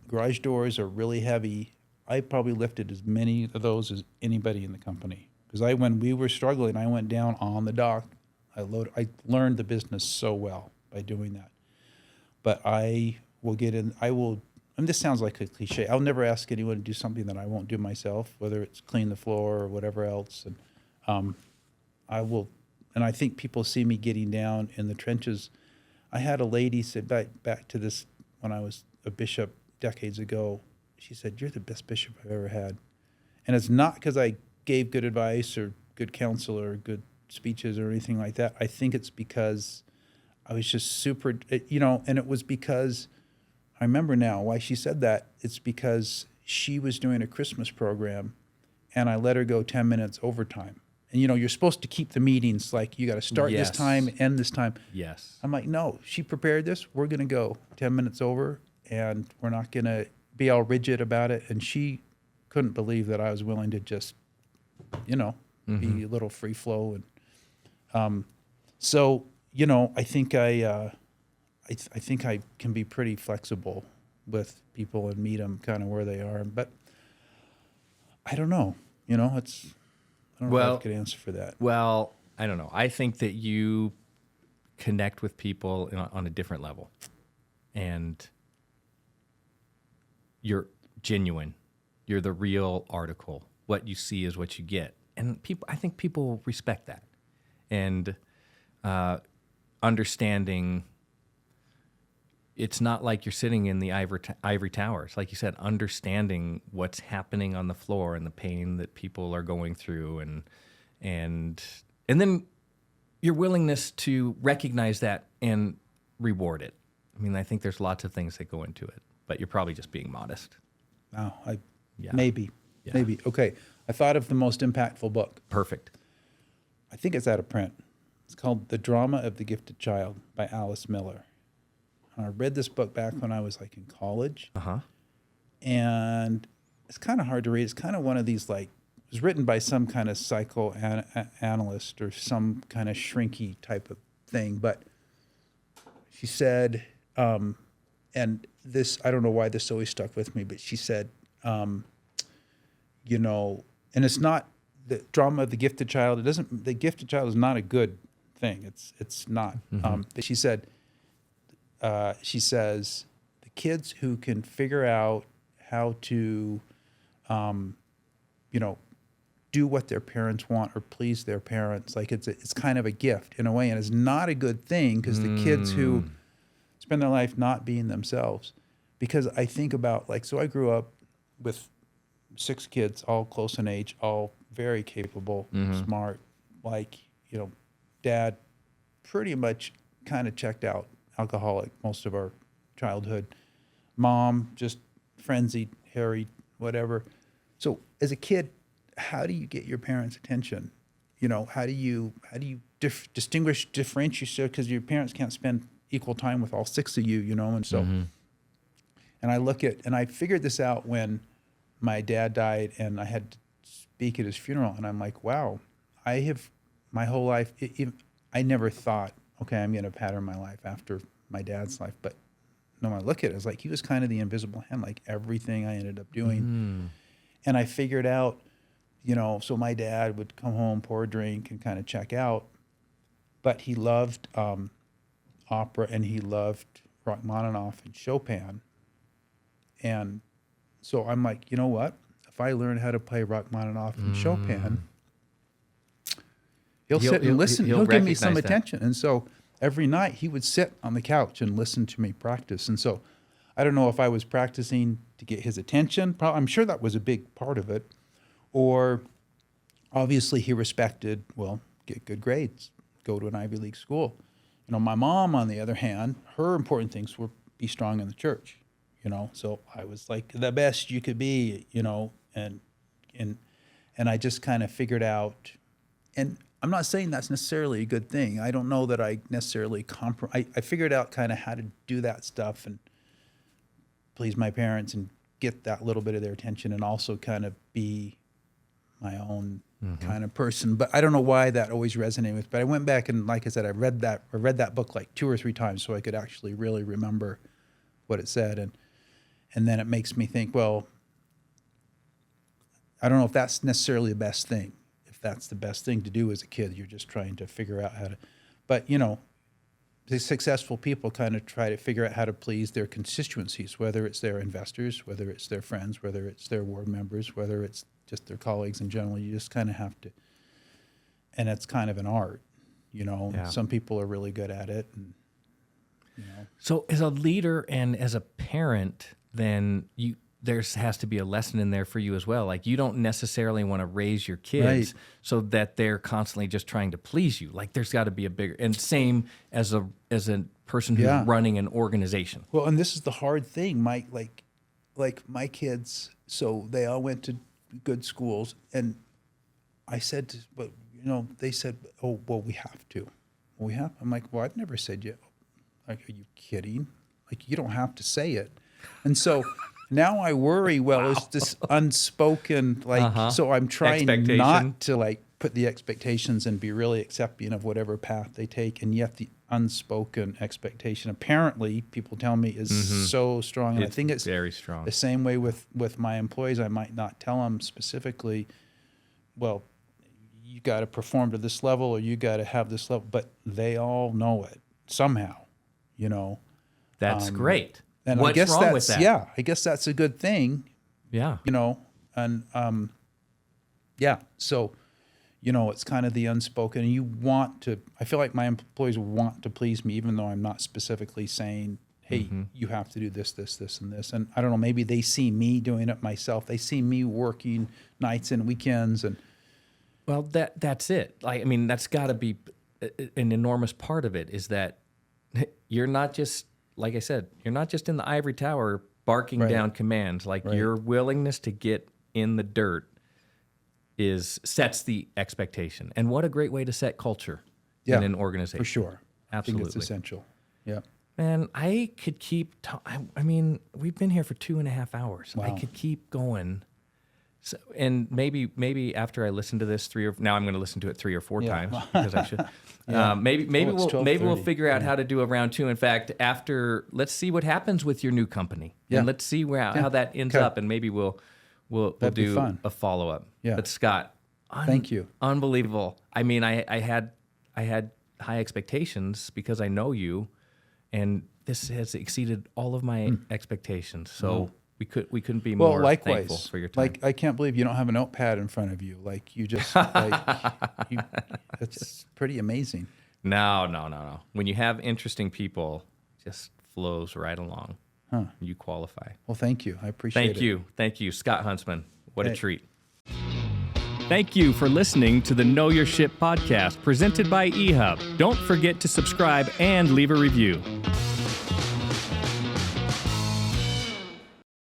Garage doors are really heavy. I probably lifted as many of those as anybody in the company. Because when we were struggling, I went down on the dock. I learned the business so well by doing that. But I will get in. And this sounds like a cliche. I'll never ask anyone to do something that I won't do myself, whether it's clean the floor or whatever else. And I will. And I think people see me getting down in the trenches. I had a lady say back to this when I was a bishop decades ago. She said, "You're the best bishop I've ever had." And it's not because I gave good advice or good counsel or good speeches or anything like that. I think it's because I was just super, and it was because, I remember now why she said that. It's because she was doing a Christmas program and I let her go 10 minutes overtime. And, you're supposed to keep the meetings like you got to start this time, end this time. Yes. I'm like, no, she prepared this. We're going to go 10 minutes over and we're not going to be all rigid about it. And she couldn't believe that I was willing to just, be a little free flow. And so, I think I think I can be pretty flexible with people and meet them kind of where they are. But I don't know. I don't know if I have a good answer for that. Well, I don't know. I think that you connect with people on a different level, and you're genuine. You're the real article. What you see is what you get, and I think people respect that, and understanding. It's not like you're sitting in the ivory towers. Like you said, understanding what's happening on the floor and the pain that people are going through, and then your willingness to recognize that and reward it. I mean, I think there's lots of things that go into it, but you're probably just being modest. Oh, maybe. Okay, I thought of the most impactful book. Perfect. I think it's out of print. It's called The Drama of the Gifted Child by Alice Miller. I read this book back when I was in college. And it's kind of hard to read. It's kind of one of these it was written by some kind of psychoanalyst or some kind of shrinky type of thing. But she said, and this, I don't know why this always stuck with me, but she said, and it's not the drama of the gifted child. The gifted child is not a good thing. It's not. But she said, she says, the kids who can figure out how to, do what their parents want or please their parents, it's kind of a gift in a way, and it's not a good thing because the kids who spend their life not being themselves, because I think about so I grew up with 6 kids, all close in age, all very capable, smart, dad pretty much kind of checked out. Alcoholic most of our childhood. Mom just frenzied, harried, whatever. So as a kid, how do you get your parents' attention? How do you differentiate yourself, because your parents can't spend equal time with all 6 of you, and so and I figured this out when my dad died and I had to speak at his funeral, and I'm like, wow, I have my whole life I never thought, okay, I'm going to pattern my life after my dad's life. But no, when I look at it, it's he was kind of the invisible hand, everything I ended up doing. And I figured out, so my dad would come home, pour a drink, and kind of check out. but he loved opera, and he loved Rachmaninoff and Chopin. And so I'm like, you know what? If I learn how to play Rachmaninoff and Chopin, he'll sit and listen. He'll give me some attention. And so every night he would sit on the couch and listen to me practice. And so I don't know if I was practicing to get his attention. I'm sure that was a big part of it. Or obviously he respected, well, get good grades, go to an Ivy League school. You know, my mom, on the other hand, her important things were be strong in the church, you know. So I was like the best you could be, you know, and I just kind of figured out, and I'm not saying that's necessarily a good thing. I don't know that I necessarily I figured out kind of how to do that stuff and please my parents and get that little bit of their attention, and also kind of be my own kind of person. But I don't know why that always resonated with. But I went back and, like I said, I read that book like 2 or 3 times so I could actually really remember what it said, and then it makes me think, well, I don't know if that's necessarily the best thing. If that's the best thing to do as a kid, you're just trying to figure out how to. But you know, the successful people kind of try to figure out how to please their constituencies, whether it's their investors, whether it's their friends, whether it's their board members, whether it's just their colleagues in general. You just kind of have to, and it's kind of an art, you know. Yeah. Some people are really good at it, and you know. So as a leader and as a parent, then there has to be a lesson in there for you as well. Like, you don't necessarily want to raise your kids so that they're constantly just trying to please you. Like, there's got to be a bigger, and same as a person who's running an organization. Well, and this is the hard thing. My kids, so they all went to good schools, and I said, but you know, they said, oh, well, we have to. Well, we have. I'm like, well, I've never said yet. Like, are you kidding? Like, you don't have to say it. And so now I worry, well, it's this unspoken, like, so I'm trying not to like put the expectations and be really accepting of whatever path they take. And yet the unspoken expectation, apparently, people tell me, is so strong. And I think it's very strong. The same way with my employees. I might not tell them specifically, well, you got to perform to this level or you got to have this level, but they all know it somehow, you know. That's great. And what's I guess wrong with that? Yeah, I guess that's a good thing. Yeah. You know, and yeah, so, you know, it's kind of the unspoken. And you want to, I feel like my employees want to please me, even though I'm not specifically saying, hey, you have to do this, this, this, and this. And I don't know, maybe they see me doing it myself. They see me working nights and weekends. And well, that's it. I mean, that's got to be an enormous part of it, is that you're not just, like I said, you're not just in the ivory tower barking down commands. Like, your willingness to get in the dirt sets the expectation. And what a great way to set culture in an organization. For sure. Absolutely. I think it's essential. Yeah. And I could keep, I mean, we've been here for 2.5 hours. Wow. I could keep going. So, and maybe after I listen to this now I'm going to listen to it 3 or 4 times because I should. Maybe we'll figure out how to do a round 2. In fact, let's see what happens with your new company, and let's see how that ends up, and maybe we'll do a follow up. Yeah. But Scott, thank you. Unbelievable. I mean, I had high expectations because I know you, and this has exceeded all of my expectations. So. We couldn't be more thankful for your time. Like, I can't believe you don't have a notepad in front of you. Like, you just, it's pretty amazing. No. When you have interesting people, it just flows right along. You qualify. Well, thank you. I appreciate it. Thank you, Scott Huntsman. What a treat. Thank you for listening to the Know Your Ship podcast presented by eHub. Don't forget to subscribe and leave a review.